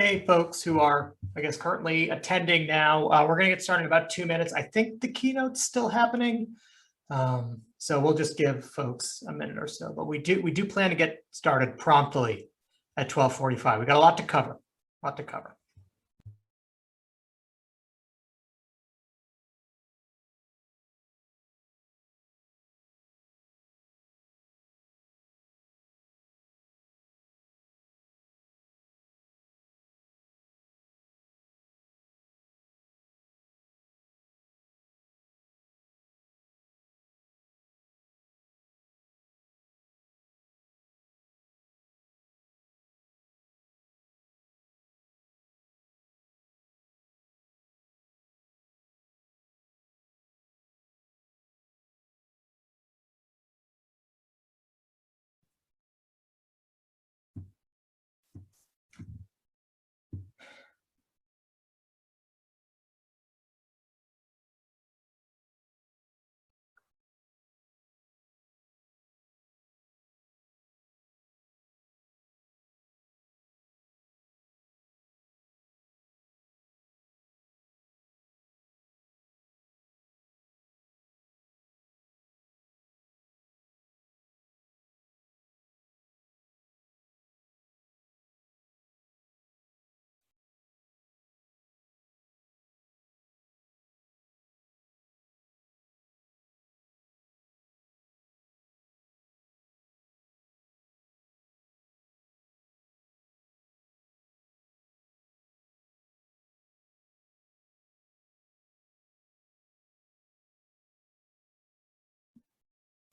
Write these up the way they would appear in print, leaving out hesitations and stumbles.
Hey, folks who are, I guess, currently attending now. We're going to get started in about 2 minutes. I think the keynote's still happening. So we'll just give folks a minute or so, but we do plan to get started promptly at 12:45. We got a lot to cover,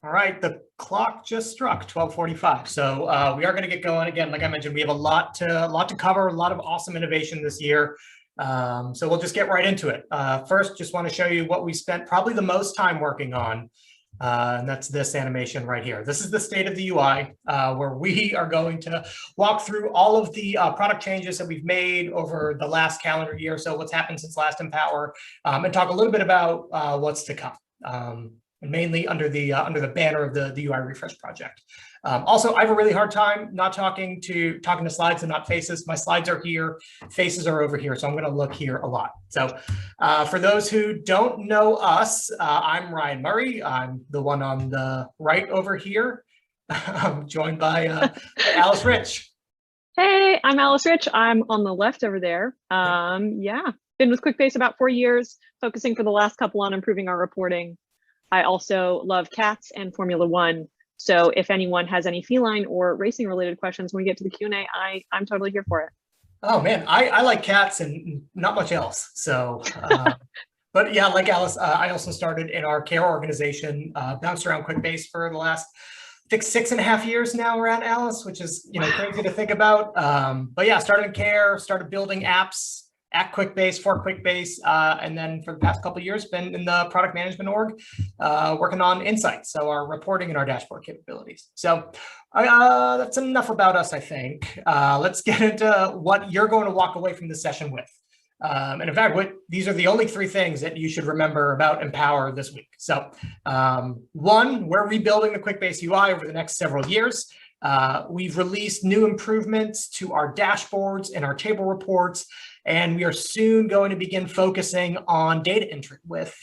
All right, the clock just struck 12:45. So we are going to get going again. Like I mentioned, we have a lot to cover, a lot of awesome innovation this year. So we'll just get right into it. First, just want to show you what we spent probably the most time working on. And that's this animation right here. This is the state of the UI, where we are going to walk through all of the product changes that we've made over the last calendar year. So what's happened since last Empower, and talk a little bit about what's to come. And mainly under the banner of the UI refresh project. Also, I have a really hard time not talking to slides and not faces. My slides are here, faces are over here, so I'm going to look here a lot. So for those who don't know us, I'm Ryan Murray. I'm the one on the right over here. I'm joined by Alice Rich. Hey, I'm Alice Rich. I'm on the left over there. Yeah, been with Quickbase about 4 years, focusing for the last couple on improving our reporting. I also love cats and Formula One. So if anyone has any feline or racing related questions when we get to the Q&A, I'm totally here for it. Oh man, I like cats and not much else. So, but yeah, like Alice, I also started in our care organization, bounced around Quickbase for the last, I think 6.5 years now around Alice, which is, crazy to think about. But yeah, started in care, started building apps at Quickbase, for Quickbase, and then for the past couple of years, been in the product management org, working on insights, so our reporting and our dashboard capabilities. So that's enough about us, I think. Let's get into what you're going to walk away from this session with. And in fact, these are the only 3 things that you should remember about Empower this week. So 1, we're rebuilding the Quickbase UI over the next several years. We've released new improvements to our dashboards and our table reports, and we are soon going to begin focusing on data entry with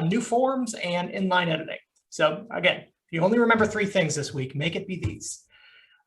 new forms and inline editing. So again, if you only remember 3 things this week, make it be these.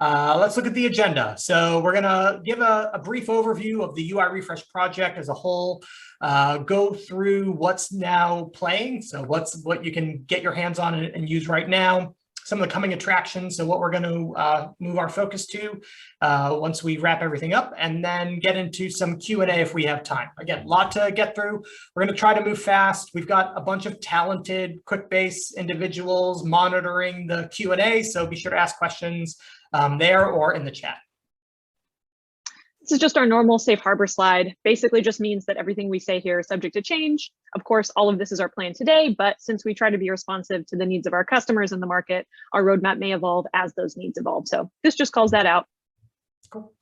Let's look at the agenda. So we're going to give a brief overview of the UI refresh project as a whole, go through what's now playing, so what you can get your hands on and use right now, some of the coming attractions, so what we're going to move our focus to once we wrap everything up, and then get into some Q&A if we have time. Again, a lot to get through. We're going to try to move fast. We've got a bunch of talented Quickbase individuals monitoring the Q&A, so be sure to ask questions there or in the chat. This is just our normal safe harbor slide. Basically just means that everything we say here is subject to change. Of course, all of this is our plan today, but since we try to be responsive to the needs of our customers in the market, our roadmap may evolve as those needs evolve. So this just calls that out. Cool.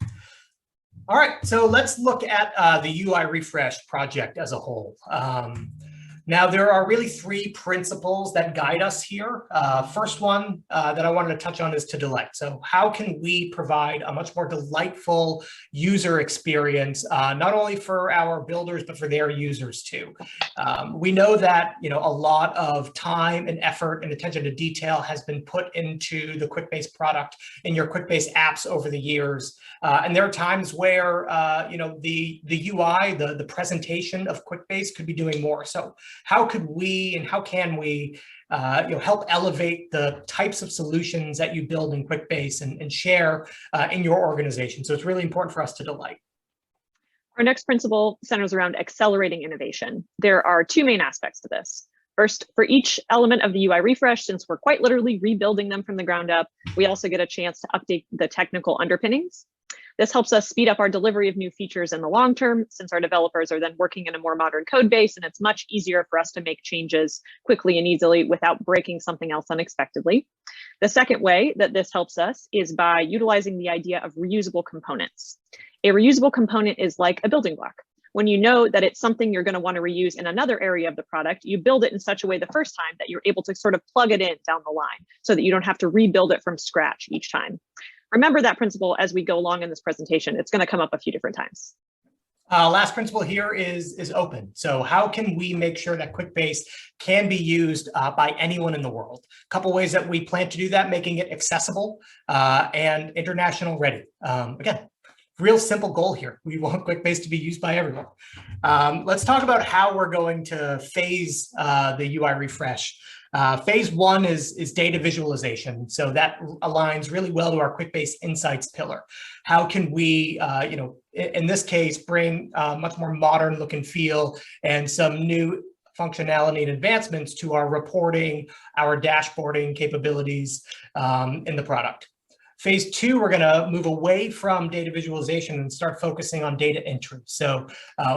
All right, so let's look at the UI refresh project as a whole. Now, there are really three principles that guide us here. First one that I wanted to touch on is to delight. So how can we provide a much more delightful user experience, not only for our builders, but for their users too? We know that, a lot of time and effort and attention to detail has been put into the Quickbase product and your Quickbase apps over the years. And there are times where, the UI, the presentation of Quickbase could be doing more. So how could we and how can we help elevate the types of solutions that you build in Quickbase and share in your organization? So it's really important for us to delight. Our next principle centers around accelerating innovation. There are two main aspects to this. First, for each element of the UI refresh, since we're quite literally rebuilding them from the ground up, we also get a chance to update the technical underpinnings. This helps us speed up our delivery of new features in the long term, since our developers are then working in a more modern code base, and it's much easier for us to make changes quickly and easily without breaking something else unexpectedly. The second way that this helps us is by utilizing the idea of reusable components. A reusable component is like a building block. When you know that it's something you're going to want to reuse in another area of the product, you build it in such a way the first time that you're able to sort of plug it in down the line so that you don't have to rebuild it from scratch each time. Remember that principle as we go along in this presentation. It's going to come up a few different times. Last principle here is open. So how can we make sure that Quickbase can be used by anyone in the world? A couple ways that we plan to do that: making it accessible and international ready. Again, real simple goal here. We want Quickbase to be used by everyone. Let's talk about how we're going to phase the UI refresh. Phase one is data visualization. So that aligns really well to our Quickbase Insights pillar. How can we, in this case, bring much more modern look and feel and some new functionality and advancements to our reporting, our dashboarding capabilities in the product. Phase two, we're going to move away from data visualization and start focusing on data entry. So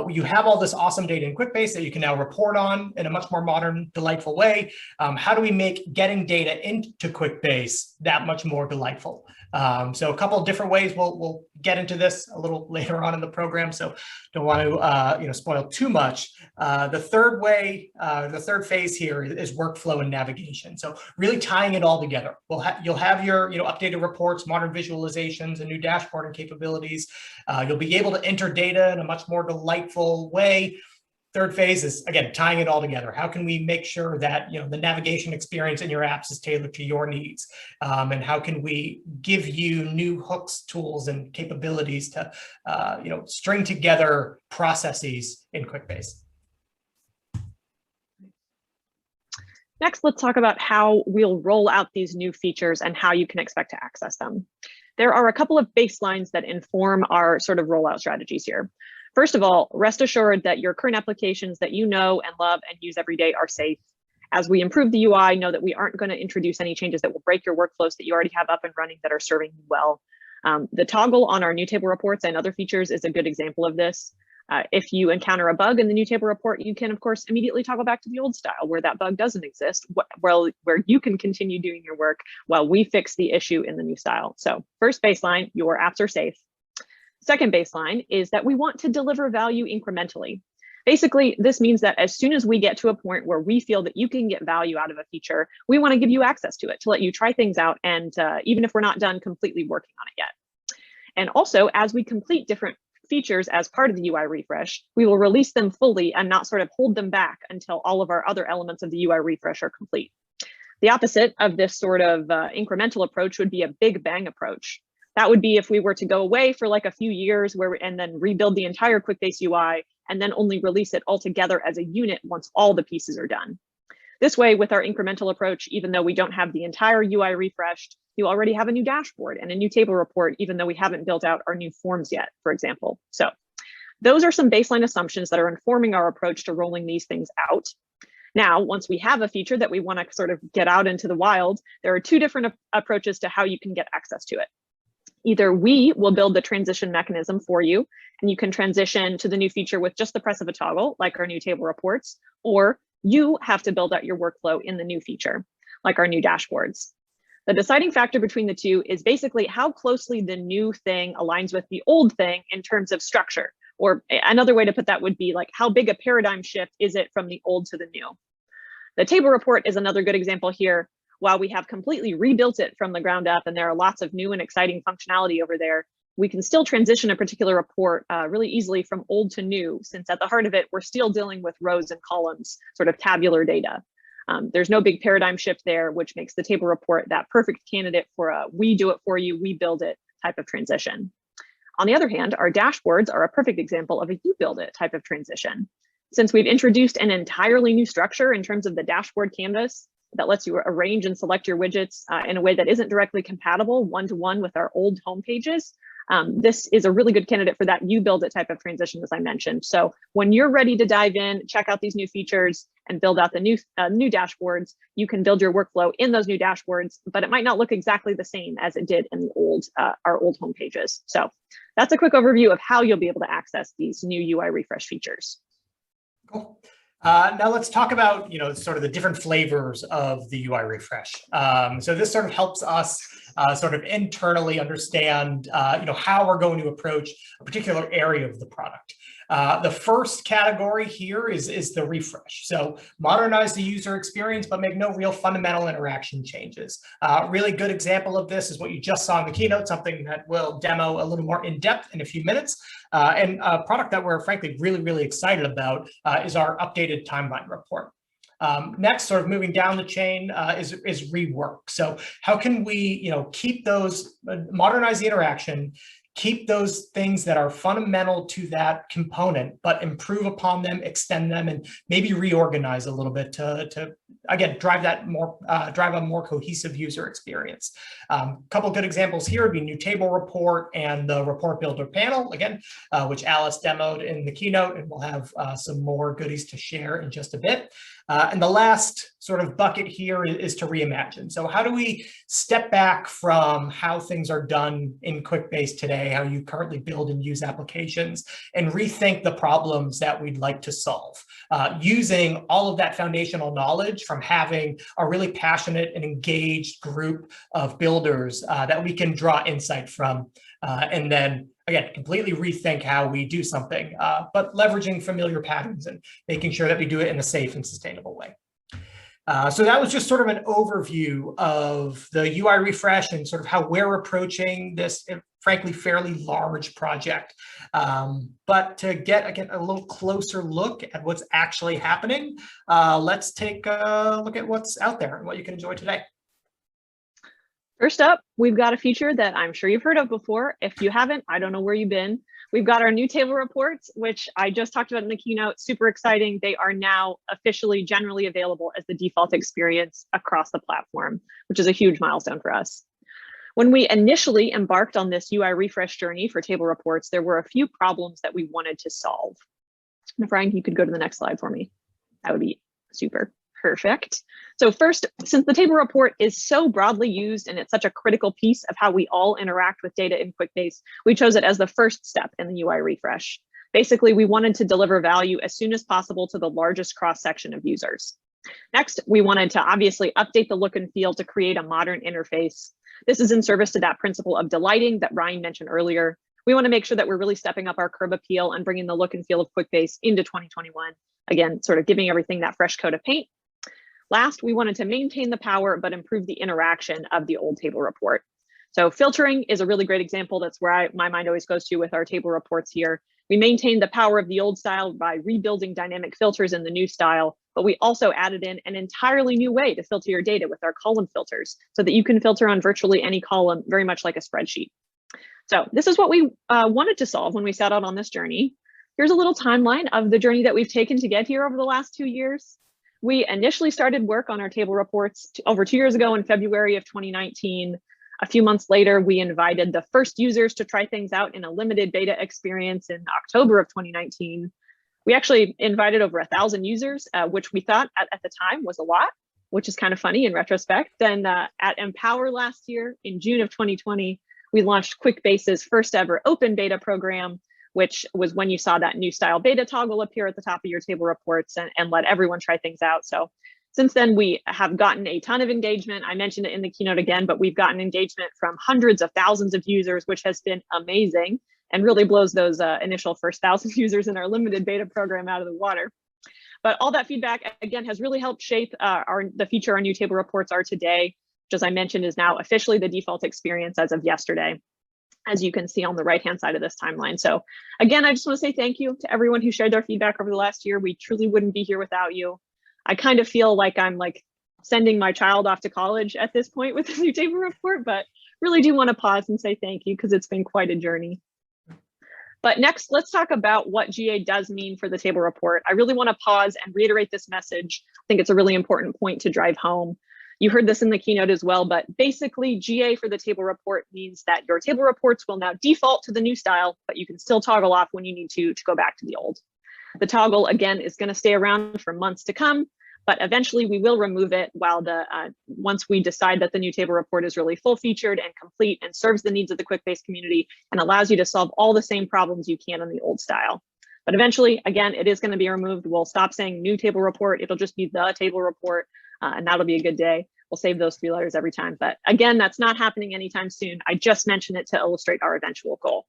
you have all this awesome data in Quickbase that you can now report on in a much more modern, delightful way. How do we make getting data into Quickbase that much more delightful? So a couple of different ways. We'll get into this a little later on in the program, so don't want to spoil too much. The third way, the third phase here is workflow and navigation. So really tying it all together. You'll have your updated reports, modern visualizations, and new dashboarding capabilities. You'll be able to enter data in a much more delightful way. Third phase is, again, tying it all together. How can we make sure that the navigation experience in your apps is tailored to your needs? And how can we give you new hooks, tools, and capabilities to string together processes in Quickbase? Next, let's talk about how we'll roll out these new features and how you can expect to access them. There are a couple of baselines that inform our sort of rollout strategies here. First of all, rest assured that your current applications that you know and love and use every day are safe. As we improve the UI, know that we aren't going to introduce any changes that will break your workflows that you already have up and running that are serving you well. The toggle on our new table reports and other features is a good example of this. If you encounter a bug in the new table report, you can, of course, immediately toggle back to the old style where that bug doesn't exist, where you can continue doing your work while we fix the issue in the new style. So first baseline, your apps are safe. Second baseline is that we want to deliver value incrementally. Basically, this means that as soon as we get to a point where we feel that you can get value out of a feature, we want to give you access to it to let you try things out, and even if we're not done completely working on it yet. And also, as we complete different features as part of the UI refresh, we will release them fully and not sort of hold them back until all of our other elements of the UI refresh are complete. The opposite of this sort of incremental approach would be a big bang approach. That would be if we were to go away for like a few years and then rebuild the entire Quickbase UI and then only release it all together as a unit once all the pieces are done. This way, with our incremental approach, even though we don't have the entire UI refreshed, you already have a new dashboard and a new table report, even though we haven't built out our new forms yet, for example. So those are some baseline assumptions that are informing our approach to rolling these things out. Now, once we have a feature that we want to sort of get out into the wild, there are two different approaches to how you can get access to it. Either we will build the transition mechanism for you, and you can transition to the new feature with just the press of a toggle, like our new table reports, or you have to build out your workflow in the new feature, like our new dashboards. The deciding factor between the two is basically how closely the new thing aligns with the old thing in terms of structure. Or another way to put that would be like, how big a paradigm shift is it from the old to the new? The table report is another good example here. While we have completely rebuilt it from the ground up and there are lots of new and exciting functionality over there, we can still transition a particular report really easily from old to new, since at the heart of it, we're still dealing with rows and columns, sort of tabular data. There's no big paradigm shift there, which makes the table report that perfect candidate for a we do it for you, we build it type of transition. On the other hand, our dashboards are a perfect example of a you build it type of transition. Since we've introduced an entirely new structure in terms of the dashboard canvas that lets you arrange and select your widgets in a way that isn't directly compatible one-to-one with our old home pages, this is a really good candidate for that you build it type of transition, as I mentioned. So when you're ready to dive in, check out these new features and build out the new dashboards, you can build your workflow in those new dashboards, but it might not look exactly the same as it did in the our old home pages. So that's a quick overview of how you'll be able to access these new UI refresh features. Cool. Now let's talk about, sort of the different flavors of the UI refresh. So this sort of helps us sort of internally understand, how we're going to approach a particular area of the product. The first category here is the refresh. So modernize the user experience, but make no real fundamental interaction changes. Really good example of this is what you just saw in the keynote, something that we'll demo a little more in depth in a few minutes. And a product that we're frankly really, really excited about is our updated timeline report. Next, sort of moving down the chain is rework. So how can we, keep those, modernize the interaction, keep those things that are fundamental to that component, but improve upon them, extend them, and maybe reorganize a little bit to again, drive a more cohesive user experience. Couple good examples here would be new table report and the report builder panel, again, which Alice demoed in the keynote, and we'll have some more goodies to share in just a bit. And the last sort of bucket here is to reimagine. So how do we step back from how things are done in Quickbase today, how you currently build and use applications, and rethink the problems that we'd like to solve, using all of that foundational knowledge from having a really passionate and engaged group of builders that we can draw insight from, and then again, completely rethink how we do something, but leveraging familiar patterns and making sure that we do it in a safe and sustainable way. So that was just sort of an overview of the UI refresh and sort of how we're approaching this, frankly, fairly large project. But to get, again, a little closer look at what's actually happening, let's take a look at what's out there and what you can enjoy today. First up, we've got a feature that I'm sure you've heard of before. If you haven't, I don't know where you've been. We've got our new table reports, which I just talked about in the keynote. Super exciting. They are now officially generally available as the default experience across the platform, which is a huge milestone for us. When we initially embarked on this UI refresh journey for table reports, there were a few problems that we wanted to solve. And Frank, you could go to the next slide for me. That would be super. Perfect. So first, since the table report is so broadly used and it's such a critical piece of how we all interact with data in Quickbase, we chose it as the first step in the UI refresh. Basically, we wanted to deliver value as soon as possible to the largest cross-section of users. Next, we wanted to obviously update the look and feel to create a modern interface. This is in service to that principle of delighting that Ryan mentioned earlier. We want to make sure that we're really stepping up our curb appeal and bringing the look and feel of Quickbase into 2021. Again, sort of giving everything that fresh coat of paint. Last, we wanted to maintain the power, but improve the interaction of the old table report. So filtering is a really great example. That's where my mind always goes to with our table reports here. We maintained the power of the old style by rebuilding dynamic filters in the new style, but we also added in an entirely new way to filter your data with our column filters so that you can filter on virtually any column, very much like a spreadsheet. So this is what we wanted to solve when we set out on this journey. Here's a little timeline of the journey that we've taken to get here over the last 2 years. We initially started work on our table reports over 2 years ago in February of 2019. A few months later, we invited the first users to try things out in a limited beta experience in October of 2019. We actually invited over 1,000 users, which we thought at the time was a lot, which is kind of funny in retrospect. Then at Empower last year, in June of 2020, we launched Quickbase's first ever open beta program, which was when you saw that new style beta toggle appear at the top of your table reports and let everyone try things out. So since then, we have gotten a ton of engagement. I mentioned it in the keynote again, but we've gotten engagement from hundreds of thousands of users, which has been amazing. and really blows those initial first 1,000 users in our limited beta program out of the water. But all that feedback, again, has really helped shape the feature our new table reports are today, which, as I mentioned, is now officially the default experience as of yesterday, as you can see on the right-hand side of this timeline. So again, I just want to say thank you to everyone who shared their feedback over the last year. We truly wouldn't be here without you. I kind of feel like I'm sending my child off to college at this point with the new table report, but really do want to pause and say thank you because it's been quite a journey. But next, let's talk about what GA does mean for the table report. I really want to pause and reiterate this message. I think it's a really important point to drive home. You heard this in the keynote as well, but basically GA for the table report means that your table reports will now default to the new style, but you can still toggle off when you need to go back to the old. The toggle, again, is going to stay around for months to come, but eventually we will remove it once we decide that the new table report is really full-featured and complete and serves the needs of the Quickbase community and allows you to solve all the same problems you can in the old style. But eventually, again, it is going to be removed. We'll stop saying new table report. It'll just be the table report, and that'll be a good day. We'll save those 3 letters every time. But again, that's not happening anytime soon. I just mentioned it to illustrate our eventual goal.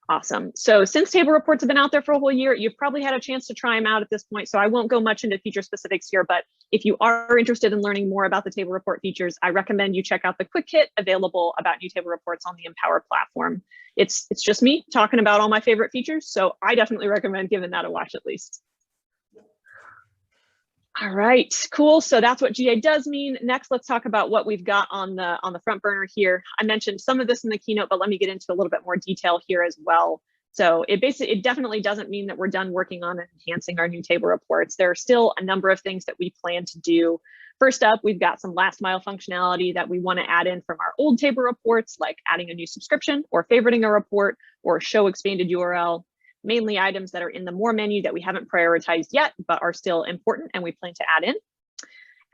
Awesome. So since table reports have been out there for a whole year, you've probably had a chance to try them out at this point. So I won't go much into feature specifics here, but if you are interested in learning more about the table report features, I recommend you check out the quick hit available about new table reports on the Empower platform. It's just me talking about all my favorite features. So I definitely recommend giving that a watch at least. All right, cool. So that's what GA does mean. Next, let's talk about what we've got on the front burner here. I mentioned some of this in the keynote, but let me get into a little bit more detail here as well. So it definitely doesn't mean that we're done working on enhancing our new table reports. There are still a number of things that we plan to do. First up, we've got some last mile functionality that we want to add in from our old table reports, like adding a new subscription or favoriting a report or show expanded URL. Mainly items that are in the more menu that we haven't prioritized yet, but are still important and we plan to add in.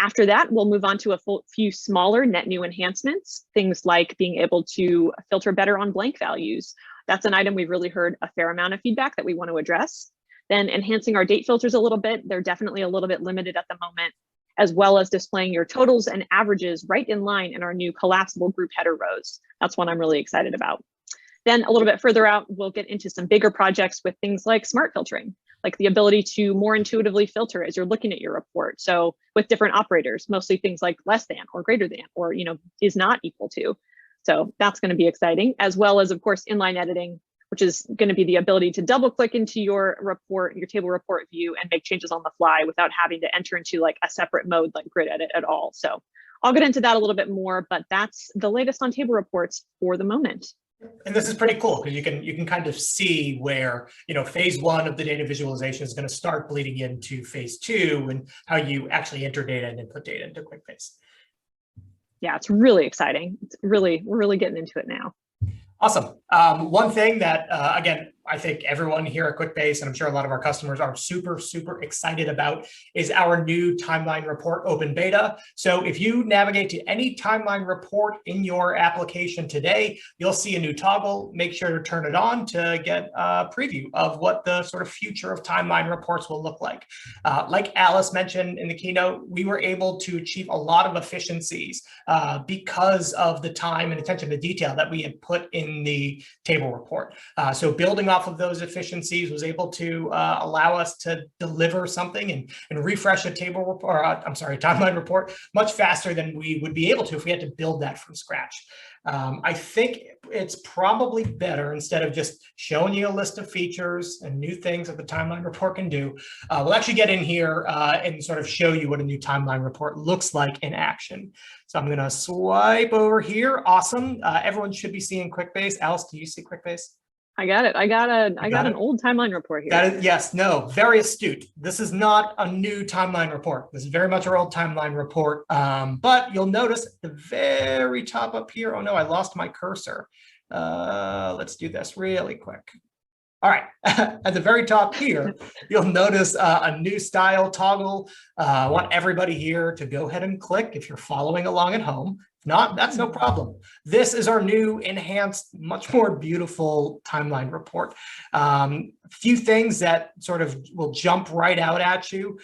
After that, we'll move on to a few smaller net new enhancements, things like being able to filter better on blank values. That's an item we've really heard a fair amount of feedback that we want to address. Then enhancing our date filters a little bit. They're definitely a little bit limited at the moment, as well as displaying your totals and averages right in line in our new collapsible group header rows. That's one I'm really excited about. Then a little bit further out, we'll get into some bigger projects with things like smart filtering, like the ability to more intuitively filter as you're looking at your report. So with different operators, mostly things like less than or greater than, or is not equal to. So that's going to be exciting, as well as, of course, inline editing, which is going to be the ability to double click into your report, your table report view, and make changes on the fly without having to enter into like a separate mode like grid edit at all. So I'll get into that a little bit more, but that's the latest on table reports for the moment. And this is pretty cool because you can kind of see where phase 1 of the data visualization is going to start bleeding into phase 2 and how you actually enter data and input data into Quickbase. Yeah, it's really exciting. We're really getting into it now. Awesome. One thing that, again, I think everyone here at Quickbase, and I'm sure a lot of our customers are super, super excited about, is our new timeline report open beta. So if you navigate to any timeline report in your application today, you'll see a new toggle. Make sure to turn it on to get a preview of what the sort of future of timeline reports will look like. Like Alice mentioned in the keynote, we were able to achieve a lot of efficiencies because of the time and attention to detail that we had put in the table report. So building off of those efficiencies was able to allow us to deliver something and refresh a table report, timeline report much faster than we would be able to if we had to build that from scratch. I think it's probably better, instead of just showing you a list of features and new things that the timeline report can do, we'll actually get in here and sort of show you what a new timeline report looks like in action. So I'm going to swipe over here. Awesome. Everyone should be seeing Quickbase. Alice, do you see Quickbase? I got it. I got an old timeline report here. Yes, no, very astute. This is not a new timeline report. This is very much our old timeline report. But you'll notice at the very top up here, oh no, I lost my cursor. Let's do this really quick. All right, at the very top here, you'll notice a new style toggle. I want everybody here to go ahead and click if you're following along at home. If not, that's no problem. This is our new enhanced, much more beautiful timeline report. A few things that sort of will jump right out at you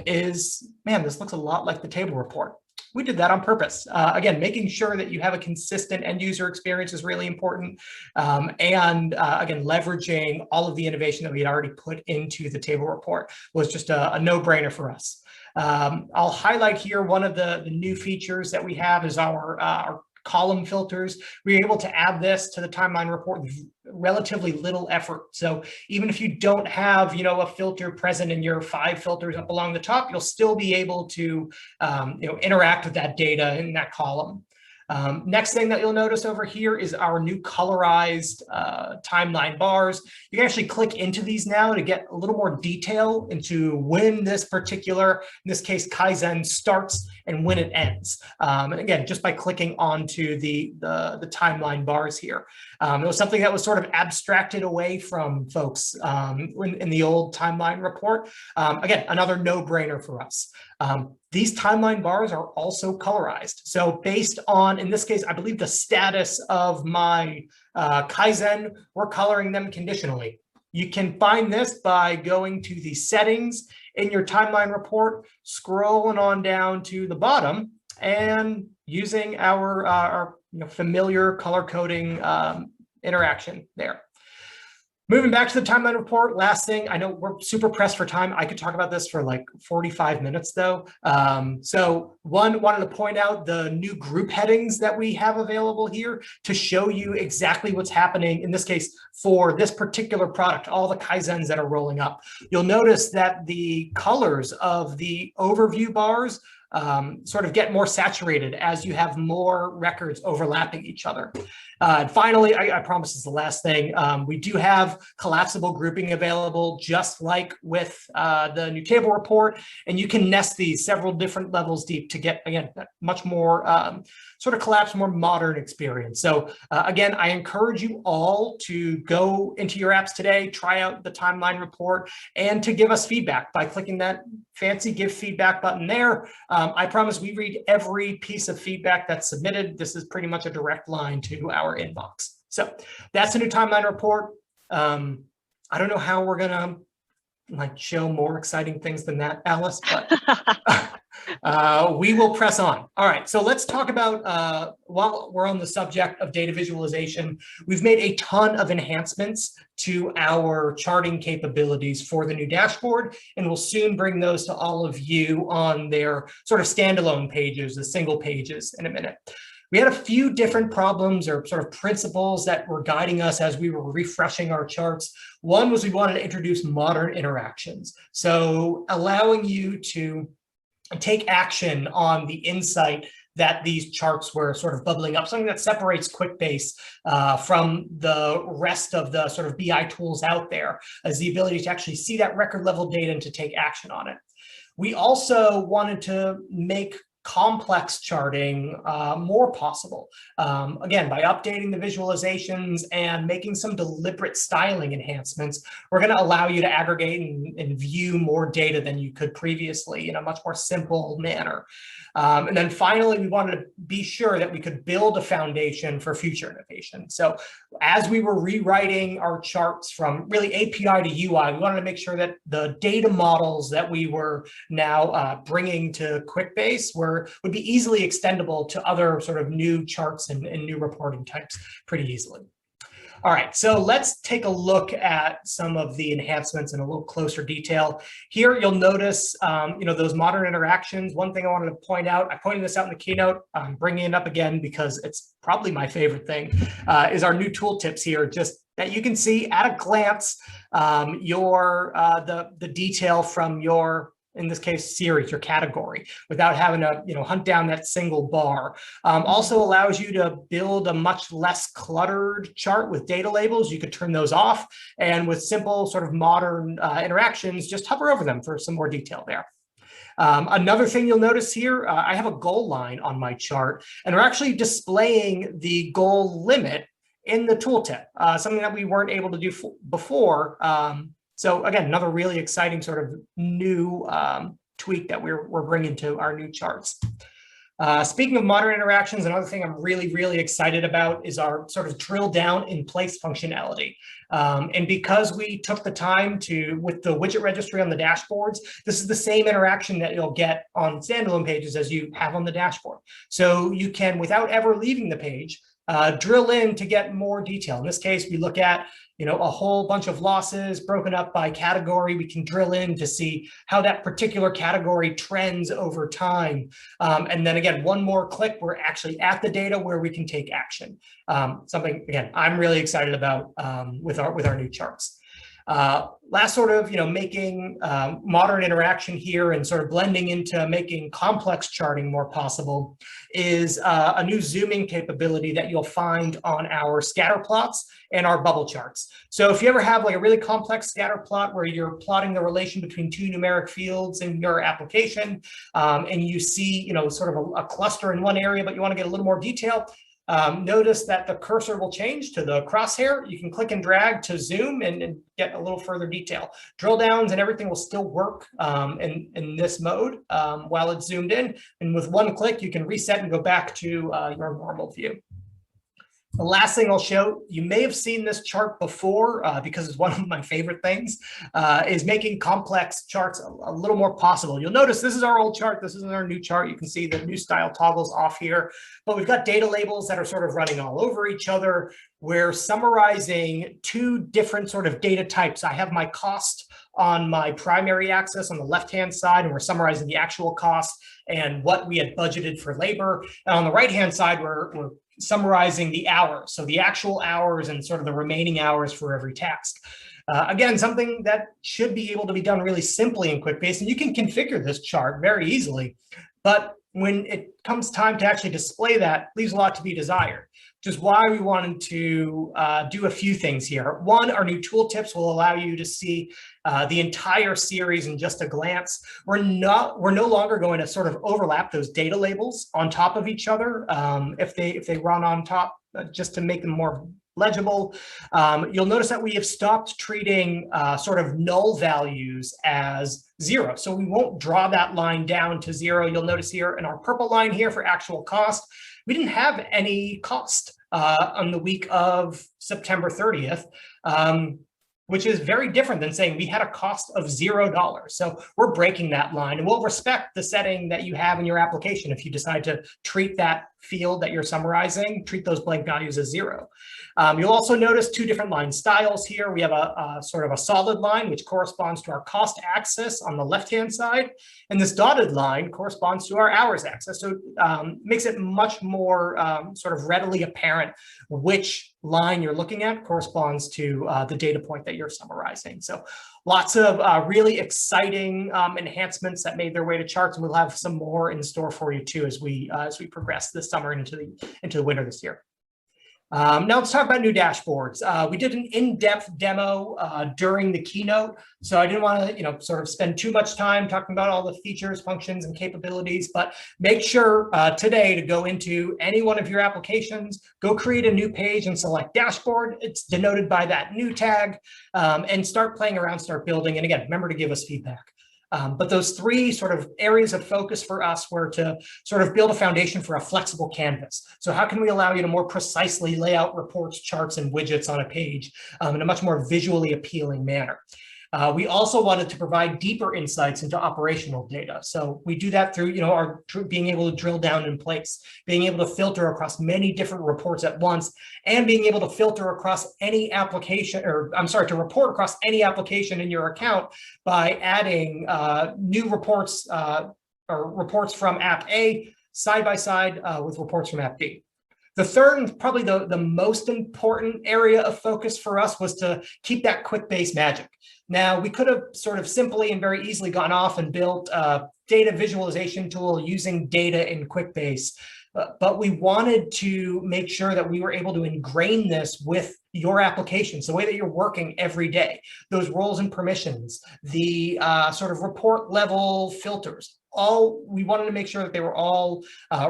is, man, this looks a lot like the table report. We did that on purpose. Again, making sure that you have a consistent end user experience is really important. And again, leveraging all of the innovation that we had already put into the table report was just a no-brainer for us. I'll highlight here one of the new features that we have is our column filters. We're able to add this to the timeline report with relatively little effort. So even if you don't have, a filter present in your 5 filters up along the top, you'll still be able to, interact with that data in that column. Next thing that you'll notice over here is our new colorized timeline bars. You can actually click into these now to get a little more detail into when this particular, in this case, Kaizen starts and when it ends. And again, just by clicking onto the timeline bars here. It was something that was sort of abstracted away from folks in the old timeline report. Again, another no-brainer for us. These timeline bars are also colorized. So based on, in this case, I believe the status of my Kaizen, we're coloring them conditionally. You can find this by going to the settings in your timeline report, scrolling on down to the bottom and using our familiar color coding interaction there. Moving back to the timeline report, last thing, I know we're super pressed for time. I could talk about this for like 45 minutes though. So wanted to point out the new group headings that we have available here to show you exactly what's happening, in this case, for this particular product, all the Kaizens that are rolling up. You'll notice that the colors of the overview bars sort of get more saturated as you have more records overlapping each other. And finally, I promise this is the last thing, we do have collapsible grouping available, just like with the new table report, and you can nest these several different levels deep to get, again, much more sort of collapsed, more modern experience. So again, I encourage you all to go into your apps today, try out the timeline report, and to give us feedback by clicking that fancy give feedback button there. I promise we read every piece of feedback that's submitted. This is pretty much a direct line to our inbox. So that's a new timeline report. I don't know how we're gonna show more exciting things than that, Alice, but we will press on. All right, so let's talk about, while we're on the subject of data visualization, we've made a ton of enhancements to our charting capabilities for the new dashboard, and we'll soon bring those to all of you on their sort of standalone pages, the single pages, in a minute. We had a few different problems or sort of principles that were guiding us as we were refreshing our charts. One was we wanted to introduce modern interactions. So allowing you to take action on the insight that these charts were sort of bubbling up, something that separates Quickbase from the rest of the sort of BI tools out there, as the ability to actually see that record level data and to take action on it. We also wanted to make complex charting more possible. Again, by updating the visualizations and making some deliberate styling enhancements, we're going to allow you to aggregate and view more data than you could previously in a much more simple manner. And then finally, we wanted to be sure that we could build a foundation for future innovation. So as we were rewriting our charts from really API to UI, we wanted to make sure that the data models that we were now bringing to Quickbase would be easily extendable to other sort of new charts and new reporting types pretty easily. All right, so let's take a look at some of the enhancements in a little closer detail. Here, you'll notice, those modern interactions. One thing I wanted to point out, I pointed this out in the keynote, I'm bringing it up again because it's probably my favorite thing, is our new tooltips here, just that you can see at a glance the detail from your, in this case, series, your category, without having to hunt down that single bar. Also allows you to build a much less cluttered chart with data labels. You could turn those off, and with simple sort of modern interactions, just hover over them for some more detail there. Another thing you'll notice here, I have a goal line on my chart, and we're actually displaying the goal limit in the tooltip, something that we weren't able to do before. So again, another really exciting sort of new tweak that we're bringing to our new charts. Speaking of modern interactions, another thing I'm really excited about is our sort of drill down in place functionality. And because we took the time with the widget registry on the dashboards, this is the same interaction that you'll get on standalone pages as you have on the dashboard. So you can, without ever leaving the page, drill in to get more detail. In this case, we look at a whole bunch of losses broken up by category. We can drill in to see how that particular category trends over time. And then again, one more click, we're actually at the data where we can take action. Something, again, I'm really excited about with our new charts. Last sort of, making modern interaction here and sort of blending into making complex charting more possible is a new zooming capability that you'll find on our scatter plots and our bubble charts. So if you ever have like a really complex scatter plot where you're plotting the relation between two numeric fields in your application, and you see, sort of a cluster in one area, but you want to get a little more detail, notice that the cursor will change to the crosshair. You can click and drag to zoom and get a little further detail. Drill downs and everything will still work in this mode while it's zoomed in. And with one click, you can reset and go back to your normal view. The last thing I'll show, you may have seen this chart before because it's one of my favorite things, is making complex charts a little more possible. You'll notice this is our old chart. This is our new chart. You can see the new style toggles off here, but we've got data labels that are sort of running all over each other. We're summarizing two different sort of data types. I have my cost on my primary axis on the left-hand side, and we're summarizing the actual cost and what we had budgeted for labor. And on the right-hand side, we're summarizing the hours, so the actual hours and sort of the remaining hours for every task. Again, something that should be able to be done really simply in Quickbase, and you can configure this chart very easily, but when it comes time to actually display that, leaves a lot to be desired, which is why we wanted to do a few things here. One, our new tooltips will allow you to see the entire series in just a glance. We're no longer going to sort of overlap those data labels on top of each other if they run on top, just to make them more legible. You'll notice that we have stopped treating sort of null values as 0. So we won't draw that line down to 0. You'll notice here in our purple line here for actual cost, we didn't have any cost on the week of September 30th, which is very different than saying we had a cost of $0. So we're breaking that line, and we'll respect the setting that you have in your application if you decide to treat that field that you're summarizing, treat those blank values as 0. You'll also notice two different line styles here. We have a sort of a solid line, which corresponds to our cost axis on the left-hand side, and this dotted line corresponds to our hours axis. So makes it much more sort of readily apparent which line you're looking at corresponds to the data point that you're summarizing. So lots of really exciting enhancements that made their way to charts, and we'll have some more in store for you too as we progress this summer into the winter this year. Now let's talk about new dashboards. We did an in-depth demo during the keynote, so I didn't want to, sort of spend too much time talking about all the features, functions, and capabilities. But make sure today to go into any one of your applications, go create a new page and select dashboard. It's denoted by that new tag, and start playing around, start building. And again, remember to give us feedback. But those three sort of areas of focus for us were to sort of build a foundation for a flexible canvas. So how can we allow you to more precisely lay out reports, charts, and widgets on a page in a much more visually appealing manner? We also wanted to provide deeper insights into operational data. So we do that through, our being able to drill down in place, being able to filter across many different reports at once, and being able to filter across any application, to report across any application in your account by adding new reports or reports from app A side by side with reports from app B. The third, and probably the most important area of focus for us, was to keep that Quickbase magic. Now, we could have sort of simply and very easily gone off and built a data visualization tool using data in Quickbase, but we wanted to make sure that we were able to ingrain this with your applications, the way that you're working every day, those roles and permissions, the sort of report level filters. We wanted to make sure that they were all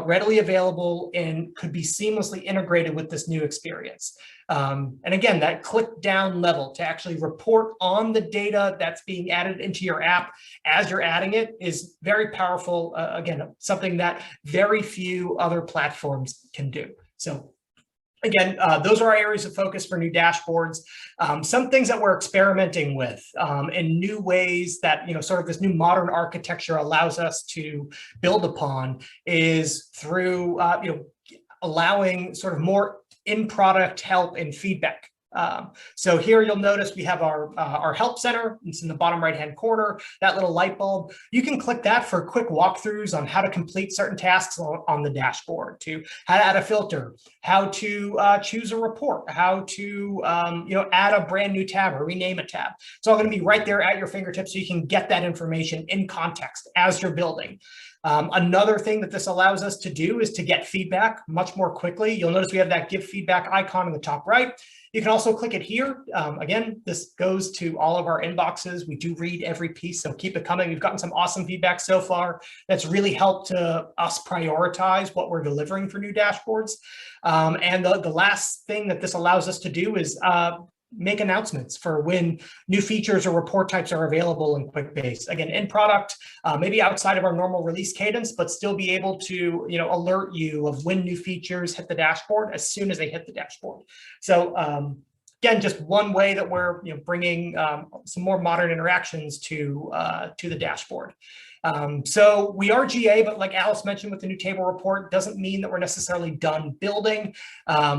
readily available and could be seamlessly integrated with this new experience. And again, that click down level to actually report on the data that's being added into your app as you're adding it is very powerful. Again, something that very few other platforms can do. So again, those are our areas of focus for new dashboards. Some things that we're experimenting with in new ways that, sort of this new modern architecture allows us to build upon is through, allowing sort of more in-product help and feedback. So here you'll notice we have our help center. It's in the bottom right-hand corner, that little light bulb. You can click that for quick walkthroughs on how to complete certain tasks on the dashboard, to how to add a filter, how to choose a report, how to add a brand new tab or rename a tab. It's all going to be right there at your fingertips, so you can get that information in context as you're building. Another thing that this allows us to do is to get feedback much more quickly. You'll notice we have that give feedback icon in the top right. You can also click it here. Again, this goes to all of our inboxes. We do read every piece, so keep it coming. We've gotten some awesome feedback so far that's really helped us prioritize what we're delivering for new dashboards. And the last thing that this allows us to do is make announcements for when new features or report types are available in Quickbase. Again, in product, maybe outside of our normal release cadence, but still be able to alert you of when new features hit the dashboard as soon as they hit the dashboard. So again, just one way that we're bringing some more modern interactions to the dashboard. So we are GA, but like Alice mentioned with the new table report, doesn't mean that we're necessarily done building.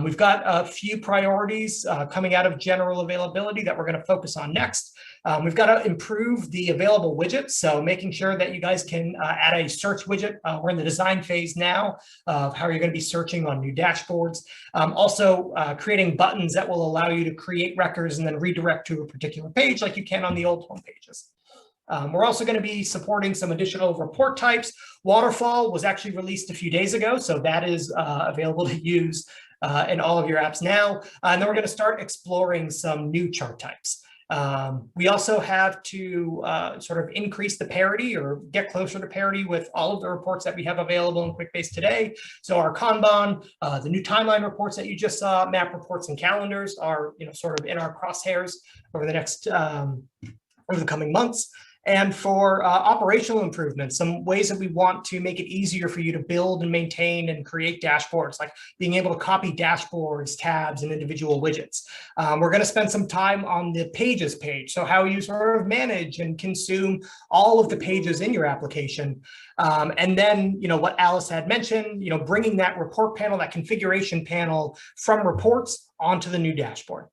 We've got a few priorities coming out of general availability that we're going to focus on next. We've got to improve the available widgets, so making sure that you guys can add a search widget. We're in the design phase now of how you're going to be searching on new dashboards. Also creating buttons that will allow you to create records and then redirect to a particular page like you can on the old home pages. We're also going to be supporting some additional report types. Waterfall was actually released a few days ago, so that is available to use in all of your apps now. And then we're going to start exploring some new chart types. We also have to sort of increase the parity or get closer to parity with all of the reports that we have available in Quickbase today. So our Kanban, the new timeline reports that you just saw, map reports and calendars are sort of in our crosshairs over the next over the coming months. And for operational improvements, some ways that we want to make it easier for you to build and maintain and create dashboards, like being able to copy dashboards, tabs, and individual widgets. We're going to spend some time on the pages page, so how you sort of manage and consume all of the pages in your application. And then, what Alice had mentioned, bringing that report panel, that configuration panel from reports onto the new dashboard.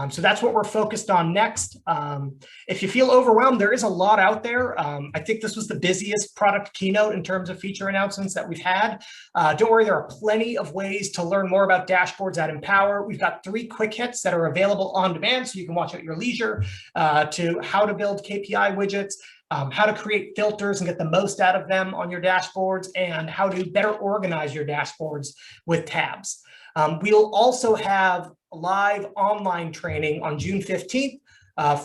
So that's what we're focused on next. If you feel overwhelmed, there is a lot out there. I think this was the busiest product keynote in terms of feature announcements that we've had. Don't worry, there are plenty of ways to learn more about dashboards at Empower. We've got 3 quick hits that are available on demand, so you can watch at your leisure, to how to build KPI widgets, how to create filters and get the most out of them on your dashboards, and how to better organize your dashboards with tabs. We'll also have live online training on June 15th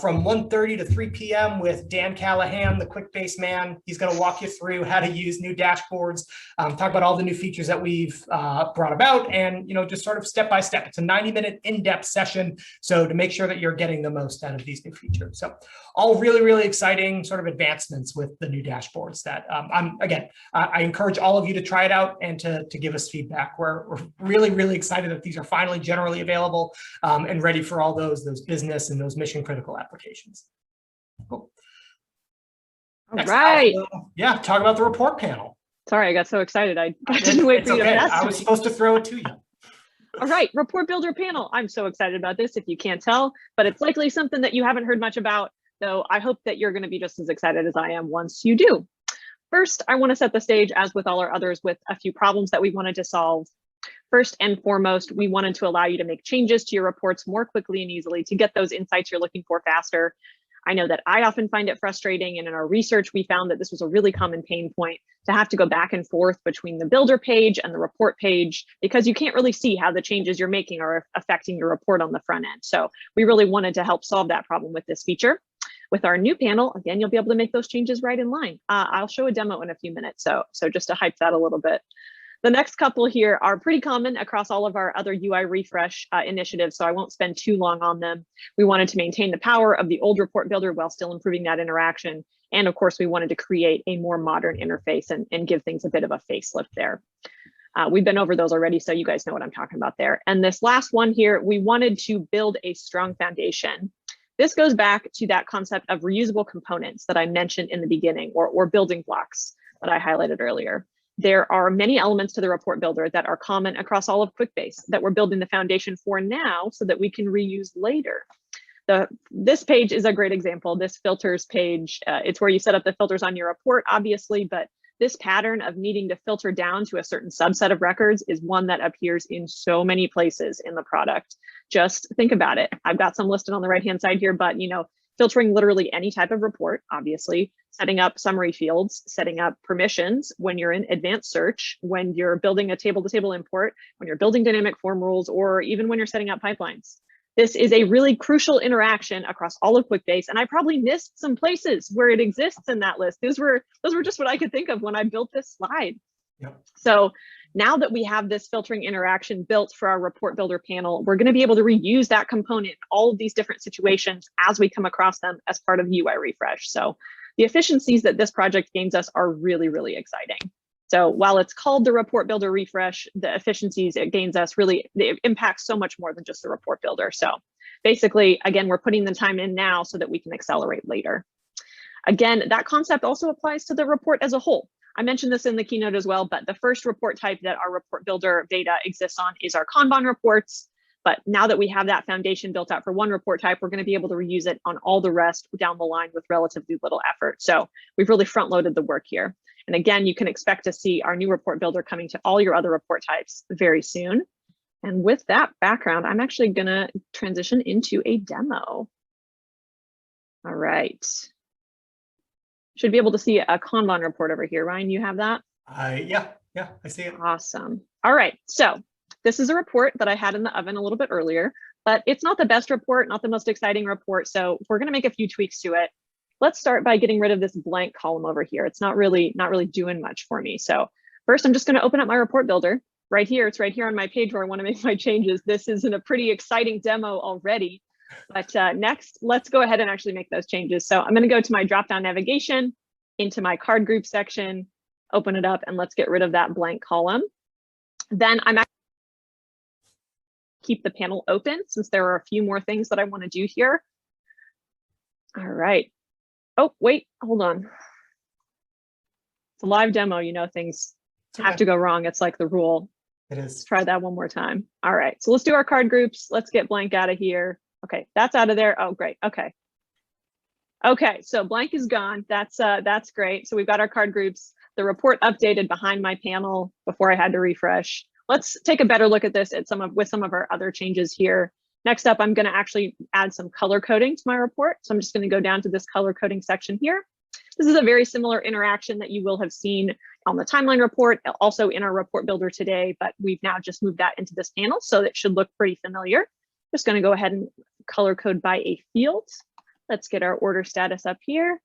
from 1:30 to 3 p.m. with Dan Callahan, the Quickbase man. He's going to walk you through how to use new dashboards, talk about all the new features that we've brought about, and just sort of step by step. It's a 90-minute in-depth session, so to make sure that you're getting the most out of these new features. So all really, really exciting sort of advancements with the new dashboards that I encourage all of you to try it out and to give us feedback. We're really, really excited that these are finally generally available and ready for all those business and those mission critical applications. Cool. All right. Talk about the report panel. Sorry, I got so excited. I didn't wait for you to pass. I was supposed to throw it to you. All right, report builder panel. I'm so excited about this, if you can't tell, but it's likely something that you haven't heard much about. So I hope that you're going to be just as excited as I am once you do. First, I want to set the stage, as with all our others, with a few problems that we wanted to solve. First and foremost, we wanted to allow you to make changes to your reports more quickly and easily to get those insights you're looking for faster. I know that I often find it frustrating, and in our research, we found that this was a really common pain point, to have to go back and forth between the builder page and the report page, because you can't really see how the changes you're making are affecting your report on the front end. So we really wanted to help solve that problem with this feature. With our new panel, again, you'll be able to make those changes right in line. I'll show a demo in a few minutes, so just to hype that a little bit. The next couple here are pretty common across all of our other UI refresh initiatives, so I won't spend too long on them. We wanted to maintain the power of the old report builder while still improving that interaction. And of course, we wanted to create a more modern interface and give things a bit of a facelift there. We've been over those already, so you guys know what I'm talking about there. And this last one here, we wanted to build a strong foundation. This goes back to that concept of reusable components that I mentioned in the beginning, or building blocks that I highlighted earlier. There are many elements to the report builder that are common across all of Quickbase that we're building the foundation for now so that we can reuse later. This page is a great example. This filters page, it's where you set up the filters on your report, obviously, but this pattern of needing to filter down to a certain subset of records is one that appears in so many places in the product. Just think about it. I've got some listed on the right-hand side here, but filtering literally any type of report, obviously, setting up summary fields, setting up permissions when you're in advanced search, when you're building a table-to-table import, when you're building dynamic form rules, or even when you're setting up pipelines. This is a really crucial interaction across all of Quickbase, and I probably missed some places where it exists in that list. Those were just what I could think of when I built this slide. Yep. So now that we have this filtering interaction built for our report builder panel, we're going to be able to reuse that component in all of these different situations as we come across them as part of UI refresh. So the efficiencies that this project gains us are really, really exciting. So while it's called the report builder refresh, the efficiencies it gains us really, it impacts so much more than just the report builder. So basically, again, we're putting the time in now so that we can accelerate later. Again, that concept also applies to the report as a whole. I mentioned this in the keynote as well, but the first report type that our report builder data exists on is our Kanban reports. But now that we have that foundation built out for one report type, we're going to be able to reuse it on all the rest down the line with relatively little effort. So we've really front loaded the work here. And again, you can expect to see our new report builder coming to all your other report types very soon. And with that background, I'm actually going to transition into a demo. All right. Should be able to see a Kanban report over here. Ryan, you have that? Yeah, I see it. Awesome. All right. So this is a report that I had in the oven a little bit earlier, but it's not the best report, not the most exciting report. So we're going to make a few tweaks to it. Let's start by getting rid of this blank column over here. It's not really doing much for me. So first, I'm just going to open up my report builder right here. It's right here on my page where I want to make my changes. This isn't a pretty exciting demo already, but next, let's go ahead and actually make those changes. So I'm going to go to my drop-down navigation into my card group section, open it up, and let's get rid of that blank column. Then I'm actually keep the panel open since there are a few more things that I want to do here. All right. Oh, wait, hold on. It's a live demo, things have to go wrong. It's like the rule. It is. Let's try that one more time. All right, so let's do our card groups. Let's get blank out of here. Okay, that's out of there. Oh, great. Okay. Okay, so blank is gone. That's great. So we've got our card groups. The report updated behind my panel before I had to refresh. Let's take a better look at this with some of our other changes here. Next up, I'm going to actually add some color coding to my report. So I'm just going to go down to this color coding section here. This is a very similar interaction that you will have seen on the timeline report, also in our report builder today, but we've now just moved that into this panel, so it should look pretty familiar. Just going to go ahead and color code by a field. Let's get our order status up here,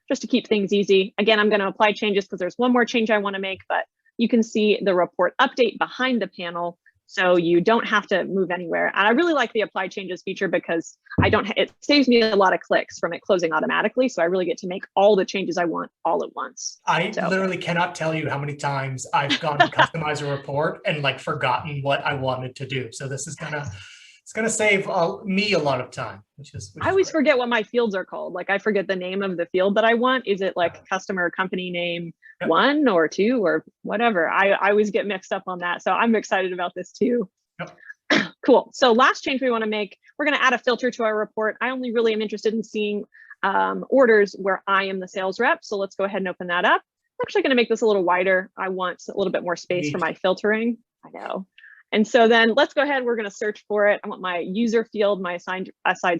just to keep things easy. Again, I'm going to apply changes because there's one more change I want to make, but you can see the report update behind the panel, so you don't have to move anywhere. And I really like the apply changes feature because it saves me a lot of clicks from it closing automatically. So I really get to make all the changes I want all at once. I literally cannot tell you how many times I've gone to customize a report and forgotten what I wanted to do. So this is it's gonna save me a lot of time, which is I always forget what my fields are called. I forget the name of the field that I want. Is it customer company name 1 or 2 or whatever? I always get mixed up on that. So I'm excited about this too. Yep. Cool. So last change we want to make, we're going to add a filter to our report. I only really am interested in seeing orders where I am the sales rep. So let's go ahead and open that up. I'm actually going to make this a little wider. I want a little bit more space for my filtering. I know. And so then let's go ahead. We're going to search for it. I want my user field, my assigned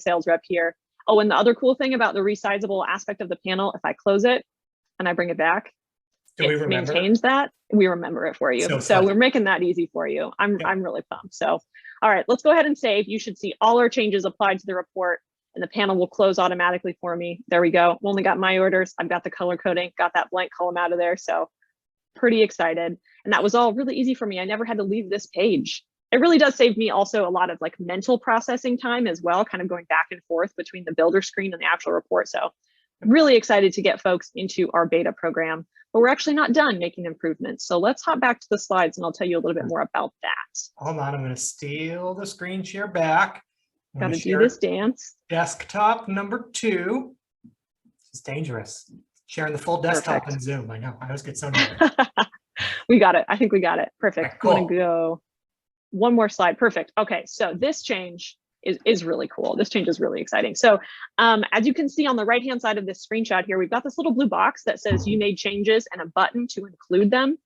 sales rep here. Oh, and the other cool thing about the resizable aspect of the panel, if I close it and I bring it back, it maintains that. We remember it for you. So we're making that easy for you. I'm really pumped. So, all right, let's go ahead and save. You should see all our changes applied to the report and the panel will close automatically for me. There we go. Only got my orders. I've got the color coding, got that blank column out of there. So pretty excited. And that was all really easy for me. I never had to leave this page. It really does save me also a lot of like mental processing time as well, kind of going back and forth between the builder screen and the actual report. So I'm really excited to get folks into our beta program, but we're actually not done making improvements. So let's hop back to the slides and I'll tell you a little bit more about that. Hold on, I'm going to steal the screen share back. Got to do this dance. Desktop number 2. It's dangerous. Sharing the full desktop in Zoom. I know. I always get so nervous. We got it. I think we got it. Perfect. Okay, cool. I'm going to go one more slide. Perfect. Okay. So this change is really cool. This change is really exciting. So as you can see on the right-hand side of this screenshot here, we've got this little blue box that says you made changes and a button to include them.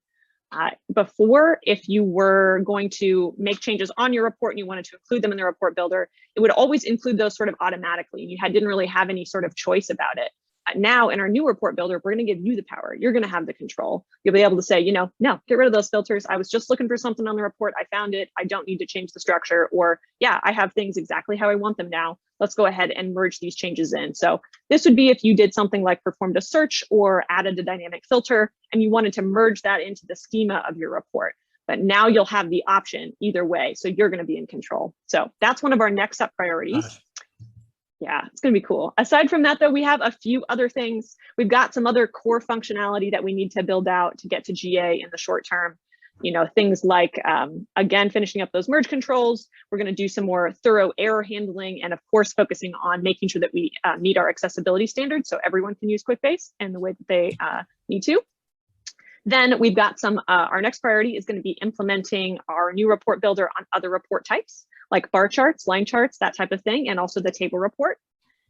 Before, if you were going to make changes on your report and you wanted to include them in the report builder, it would always include those sort of automatically. You didn't really have any sort of choice about it. Now in our new report builder, we're going to give you the power. You're going to have the control. You'll be able to say, no, get rid of those filters. I was just looking for something on the report. I found it. I don't need to change the structure. Or yeah, I have things exactly how I want them now. Let's go ahead and merge these changes in. So this would be if you did something like performed a search or added a dynamic filter and you wanted to merge that into the schema of your report. But now you'll have the option either way. So you're going to be in control. So that's one of our next up priorities. Yeah, it's going to be cool. Aside from that, though, we have a few other things. We've got some other core functionality that we need to build out to get to GA in the short term. Things like, again, finishing up those merge controls. We're going to do some more thorough error handling and, of course, focusing on making sure that we meet our accessibility standards so everyone can use Quickbase in the way that they need to. Then we've got our next priority is going to be implementing our new report builder on other report types, like bar charts, line charts, that type of thing, and also the table report.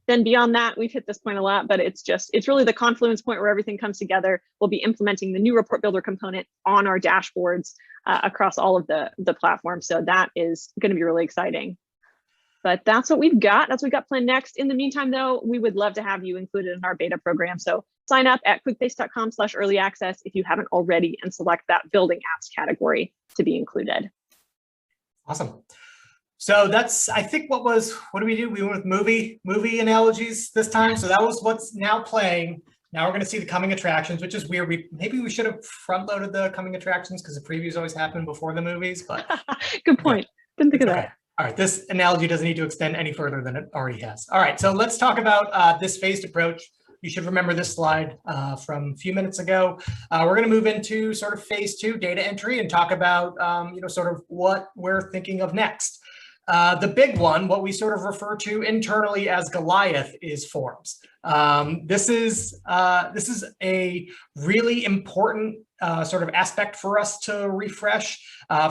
Then beyond that, we've hit this point a lot, but it's really the confluence point where everything comes together. We'll be implementing the new report builder component on our dashboards across all of the platforms. So that is going to be really exciting. But that's what we've got. That's what we got planned next. In the meantime, though, we would love to have you included in our beta program. So sign up at quickbase.com/early access if you haven't already and select that building apps category to be included. Awesome. So that's, I think, what do we do? We went with movie analogies this time. So that was what's now playing. Now we're going to see the coming attractions, which is weird. Maybe we should have front loaded the coming attractions because the previews always happen before the movies. But good point. Didn't think of that. Okay. All right, this analogy doesn't need to extend any further than it already has. All right, so let's talk about this phased approach. You should remember this slide from a few minutes ago. We're going to move into sort of phase 2 data entry and talk about sort of what we're thinking of next. The big one, what we sort of refer to internally as Goliath, is forms. This is a really important sort of aspect for us to refresh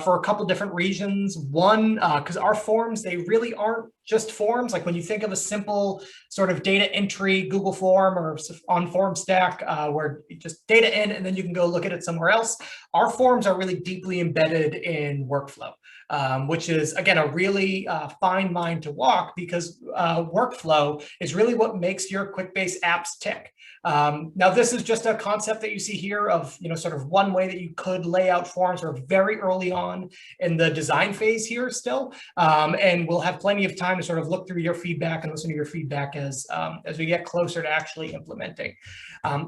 for a couple different reasons. One, because our forms, they really aren't just forms. Like when you think of a simple sort of data entry Google form or on form stack where you just data in and then you can go look at it somewhere else, our forms are really deeply embedded in workflow. Which is, again, a really fine line to walk because workflow is really what makes your Quickbase apps tick. Now, this is just a concept that you see here of, sort of one way that you could lay out forms. We're very early on in the design phase here still, and we'll have plenty of time to sort of look through your feedback and listen to your feedback as we get closer to actually implementing.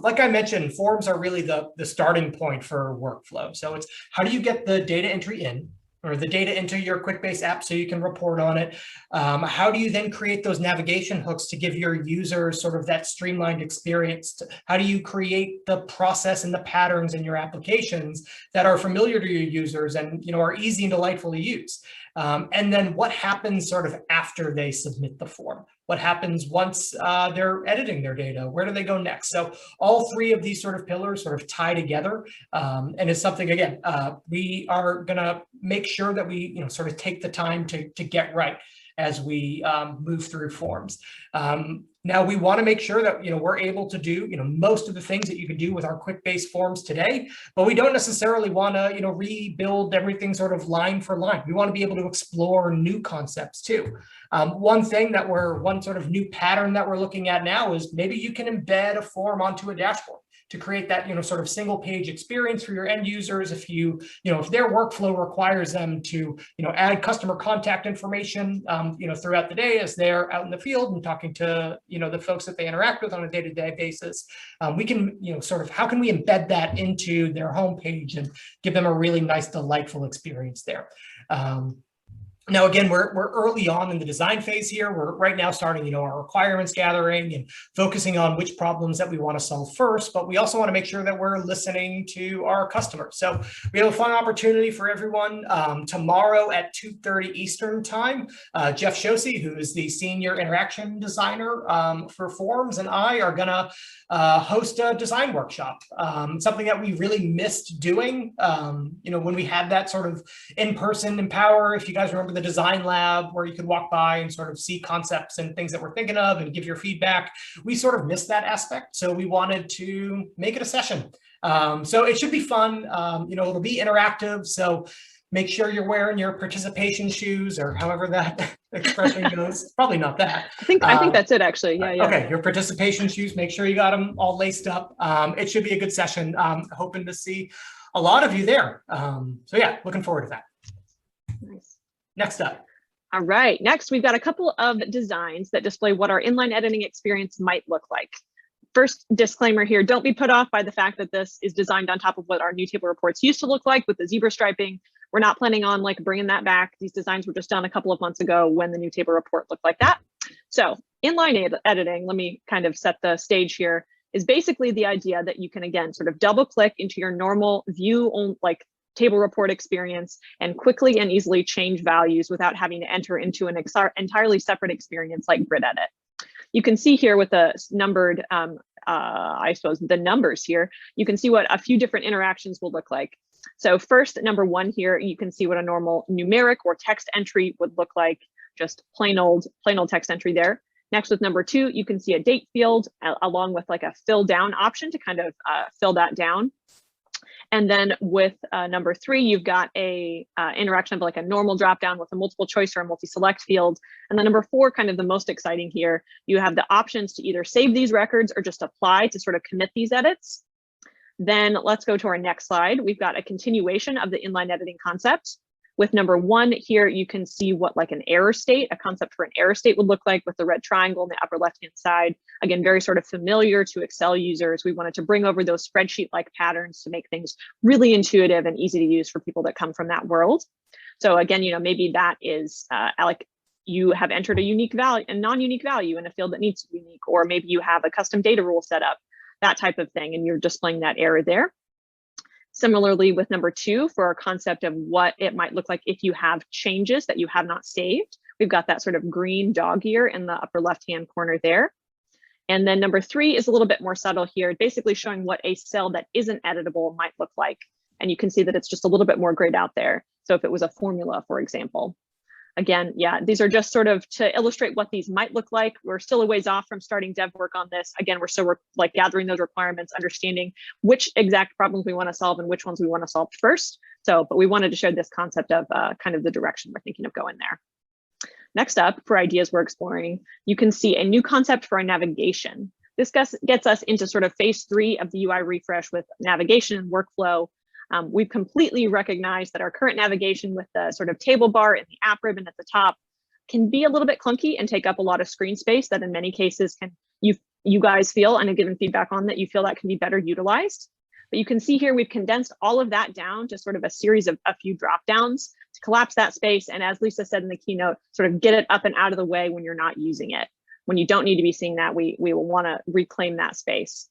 Like I mentioned, forms are really the starting point for workflow. So it's how do you get the data entry in, or the data into your Quickbase app so you can report on it. How do you then create those navigation hooks to give your users sort of that streamlined experience? How do you create the process and the patterns in your applications that are familiar to your users and are easy and delightful to use? And then what happens sort of after they submit the form? What happens once they're editing their data? Where do they go next? So all three of these sort of pillars sort of tie together. And it's something, again, we are going to make sure that we sort of take the time to get right as we move through forms. Now we want to make sure that we're able to do most of the things that you can do with our Quickbase forms today, but we don't necessarily want to rebuild everything sort of line for line. We want to be able to explore new concepts too. One sort of new pattern that we're looking at now is maybe you can embed a form onto a dashboard. to create that, sort of single page experience for your end users. If if their workflow requires them to, add customer contact information, throughout the day as they're out in the field and talking to, the folks that they interact with on a day-to-day basis, we can, sort of, how can we embed that into their homepage and give them a really nice, delightful experience there. Now, again, we're early on in the design phase here. We're right now starting, our requirements gathering and focusing on which problems that we want to solve first, but we also want to make sure that we're listening to our customers. So we have a fun opportunity for everyone tomorrow at 2:30 Eastern time. Jeff Shosey, who is the senior interaction designer for Forms, and I are gonna host a design workshop, something that we really missed doing, when we had that sort of in-person Empower. If you guys remember the design lab where you could walk by and sort of see concepts and things that we're thinking of and give your feedback, we sort of missed that aspect. So we wanted to make it a session. So it should be fun. It'll be interactive. So make sure you're wearing your participation shoes, or however that expression goes. Probably not that. I think that's it, actually. Yeah. Okay, your participation shoes, make sure you got them all laced up. It should be a good session. Hoping to see a lot of you there. So yeah, looking forward to that. Nice. Next up. All right, next we've got a couple of designs that display what our inline editing experience might look like. First disclaimer here, don't be put off by the fact that this is designed on top of what our new table reports used to look like with the zebra striping. We're not planning on bringing that back. These designs were just done a couple of months ago when the new table report looked like that. So inline editing, let me kind of set the stage here, is basically the idea that you can, again, sort of double click into your normal view on table report experience and quickly and easily change values without having to enter into an entirely separate experience like grid edit. You can see here with the numbered, I suppose the numbers here, you can see what a few different interactions will look like. So first, number one here, you can see what a normal numeric or text entry would look like, just plain old text entry there. Next, with number two, you can see a date field along with a fill down option to kind of fill that down. And then with number three, you've got a interaction of a normal dropdown with a multiple choice or a multi-select field. And then number four, kind of the most exciting here, you have the options to either save these records or just apply to sort of commit these edits. Then let's go to our next slide. We've got a continuation of the inline editing concept. With number one here, you can see what an error state, a concept for an error state would look like with the red triangle on the upper left-hand side. Again, very sort of familiar to Excel users. We wanted to bring over those spreadsheet-like patterns to make things really intuitive and easy to use for people that come from that world. So again, maybe that is you have entered a unique value, a non-unique value in a field that needs to be unique, or maybe you have a custom data rule set up, that type of thing, and you're displaying that error there. Similarly, with number two, for our concept of what it might look like if you have changes that you have not saved, we've got that sort of green dog ear in the upper left-hand corner there. And then number three is a little bit more subtle here, basically showing what a cell that isn't editable might look like. And you can see that it's just a little bit more grayed out there. So if it was a formula, for example. Again, yeah, these are just sort of to illustrate what these might look like. We're still a ways off from starting dev work on this. Again, we're still gathering those requirements, understanding which exact problems we want to solve and which ones we want to solve first. So, but we wanted to share this concept of kind of the direction we're thinking of going there. Next up, for ideas we're exploring, you can see a new concept for a navigation. This gets us into sort of phase three of the UI refresh with navigation and workflow. We've completely recognized that our current navigation with the sort of table bar and the app ribbon at the top can be a little bit clunky and take up a lot of screen space that in many cases you guys feel, and have given feedback on that, you feel that can be better utilized. But you can see here, we've condensed all of that down to sort of a series of a few drop downs to collapse that space. And as Lisa said in the keynote, sort of get it up and out of the way when you're not using it. When you don't need to be seeing that, we will want to reclaim that space.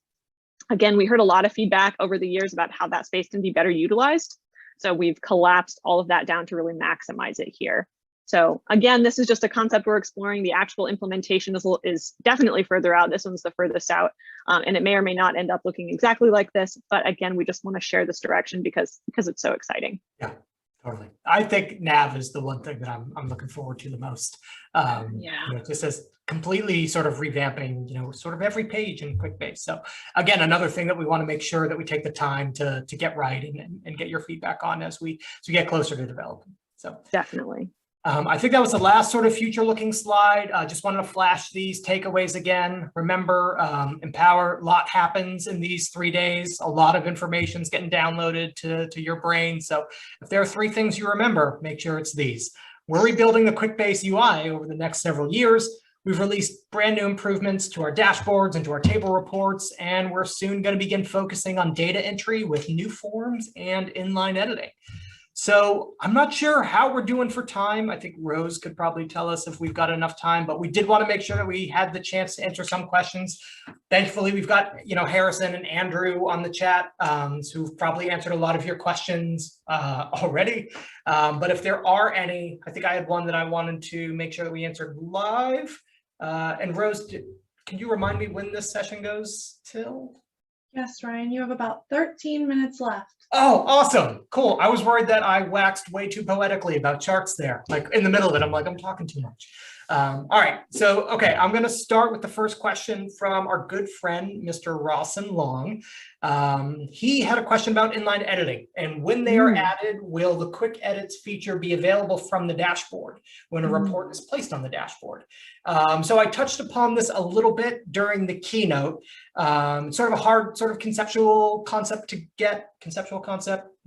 Again, we heard a lot of feedback over the years about how that space can be better utilized. So we've collapsed all of that down to really maximize it here. So again, this is just a concept we're exploring. The actual implementation is definitely further out. This one's the furthest out, and it may or may not end up looking exactly like this. But again, we just want to share this direction because it's so exciting. Yeah, totally. I think nav is the one thing that I'm looking forward to the most. Just as completely sort of revamping, sort of every page in Quickbase. So again, another thing that we want to make sure that we take the time to get right and get your feedback on as we get closer to developing. So definitely. I think that was the last sort of future looking slide. Just wanted to flash these takeaways again. Remember, Empower, a lot happens in these 3 days. A lot of information is getting downloaded to your brain. So if there are 3 things you remember, make sure it's these. We're rebuilding the Quickbase UI over the next several years. We've released brand new improvements to our dashboards and to our table reports, and we're soon going to begin focusing on data entry with new forms and inline editing. So I'm not sure how we're doing for time. I think Rose could probably tell us if we've got enough time, but we did want to make sure that we had the chance to answer some questions. Thankfully, we've got, Harrison and Andrew on the chat, who've probably answered a lot of your questions already. But if there are any, I think I had one that I wanted to make sure that we answered live. And Rose, can you remind me when this session goes till? Yes, Ryan, you have about 13 minutes left. Oh, awesome. Cool. I was worried that I waxed way too poetically about charts there. Like in the middle of it, I'm like, I'm talking too much. All right. So, okay, I'm going to start with the first question from our good friend, Mr. Rawson Long. He had a question about inline editing, and when they are added, will the quick edits feature be available from the dashboard when a report is placed on the dashboard? So I touched upon this a little bit during the keynote. Sort of a hard sort of conceptual concept to get,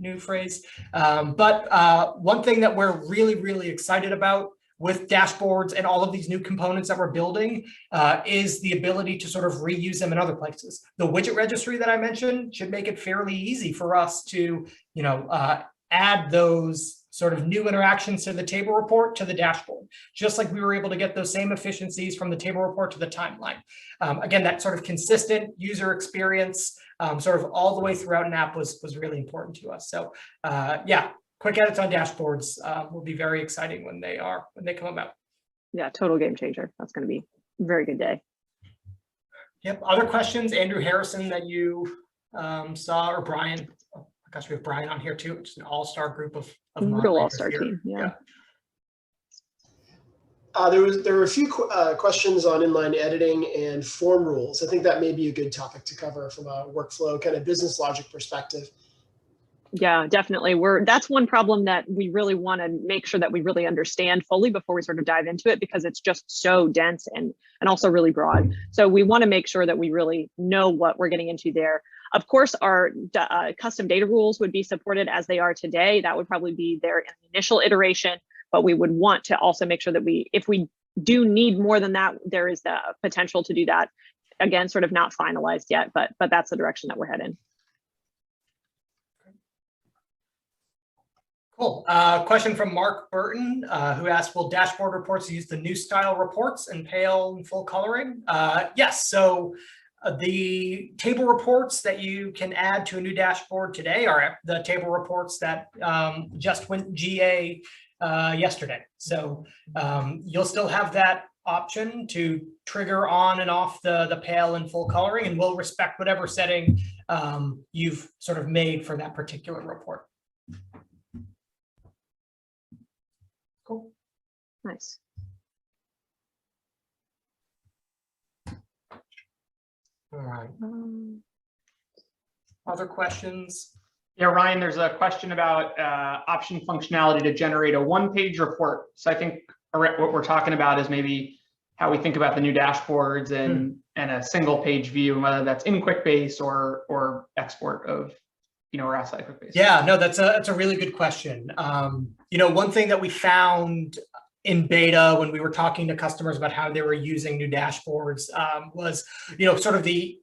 new phrase. But one thing that we're really, really excited about with dashboards and all of these new components that we're building is the ability to sort of reuse them in other places. The widget registry that I mentioned should make it fairly easy for us to, add those sort of new interactions to the table report to the dashboard, just like we were able to get those same efficiencies from the table report to the timeline. Again, that sort of consistent user experience, sort of all the way throughout an app was really important to us. So yeah, quick edits on dashboards will be very exciting when they come about. Yeah, total game changer. That's going to be a very good day. Yep. Other questions, Andrew Harrison, that you saw, or Brian? Oh, gosh, we have Brian on here too. It's an all-star group of real all-star team. Yeah. There were a few questions on inline editing and form rules. I think that may be a good topic to cover from a workflow kind of business logic perspective. Yeah, definitely. That's one problem that we really want to make sure that we really understand fully before we sort of dive into it, because it's just so dense and also really broad. So we want to make sure that we really know what we're getting into there. Of course, our custom data rules would be supported as they are today. That would probably be there in the initial iteration, but we would want to also make sure that if we do need more than that, there is the potential to do that. Again, sort of not finalized yet, but that's the direction that we're heading. Cool. Question from Mark Burton, who asked, will dashboard reports use the new style reports in pale and full coloring? Yes. So the table reports that you can add to a new dashboard today are the table reports that just went GA yesterday. So you'll still have that option to trigger on and off the pale and full coloring, and we'll respect whatever setting you've sort of made for that particular report. Cool. Nice. All right. Other questions? Yeah, Ryan, there's a question about option functionality to generate a one-page report. So I think what we're talking about is maybe how we think about the new dashboards and a single-page view, and whether that's in Quickbase or export of, or outside Quickbase. Yeah, no, that's a really good question. One thing that we found in beta when we were talking to customers about how they were using new dashboards was, sort of the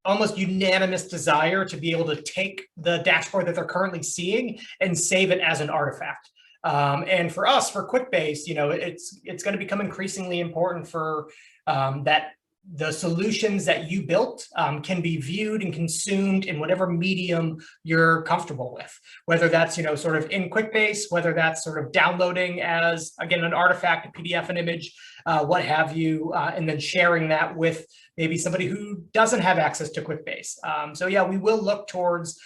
almost unanimous desire to be able to take the dashboard that they're currently seeing and save it as an artifact. And for us, for Quickbase, it's going to become increasingly important for that the solutions that you built can be viewed and consumed in whatever medium you're comfortable with, whether that's, sort of in Quickbase, whether that's sort of downloading as, again, an artifact, a PDF, an image, what have you, and then sharing that with maybe somebody who doesn't have access to Quickbase. So yeah, we will look towards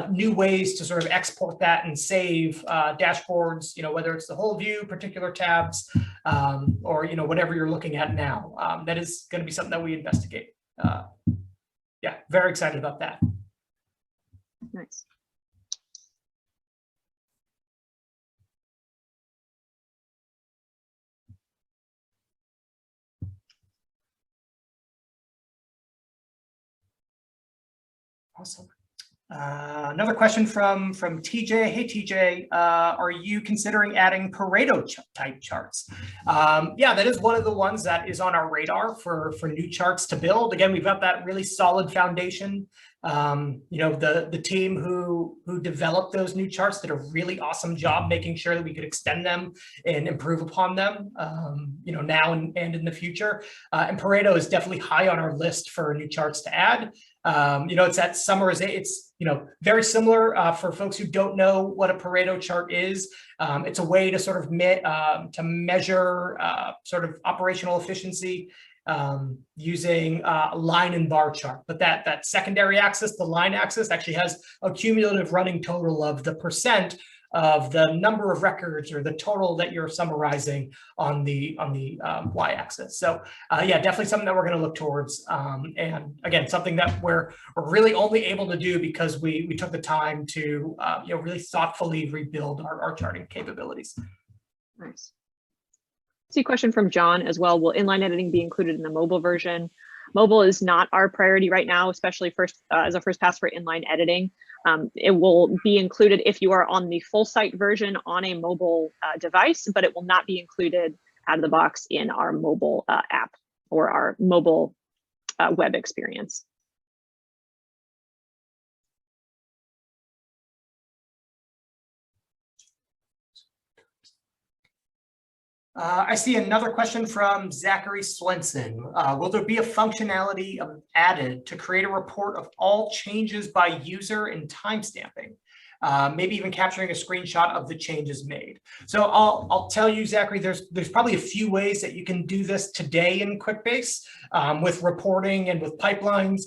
new ways to sort of export that and save dashboards, whether it's the whole view, particular tabs, or, whatever you're looking at now. That is going to be something that we investigate. Yeah, very excited about that. Nice. Awesome. Another question from TJ. Hey TJ, are you considering adding Pareto type charts? Yeah, that is one of the ones that is on our radar for new charts to build. Again, we've got that really solid foundation. The team who developed those new charts did a really awesome job making sure that we could extend them and improve upon them, now and in the future. And Pareto is definitely high on our list for new charts to add. It's that summarization. It's, very similar for folks who don't know what a Pareto chart is. It's a way to sort of measure sort of operational efficiency using a line and bar chart. But that secondary axis, the line axis, actually has a cumulative running total of the percent of the number of records or the total that you're summarizing on the y-axis. So yeah, definitely something that we're going to look towards. And again, something that we're really only able to do because we took the time to really thoughtfully rebuild our charting capabilities. Nice. See a question from John as well. Will inline editing be included in the mobile version? Mobile is not our priority right now, especially as a first pass for inline editing. It will be included if you are on the full site version on a mobile device, but it will not be included out of the box in our mobile app or our mobile web experience. I see another question from Zachary Swenson. Will there be a functionality added to create a report of all changes by user and timestamping? Maybe even capturing a screenshot of the changes made. So I'll tell you, Zachary, there's probably a few ways that you can do this today in Quickbase with reporting and with pipelines.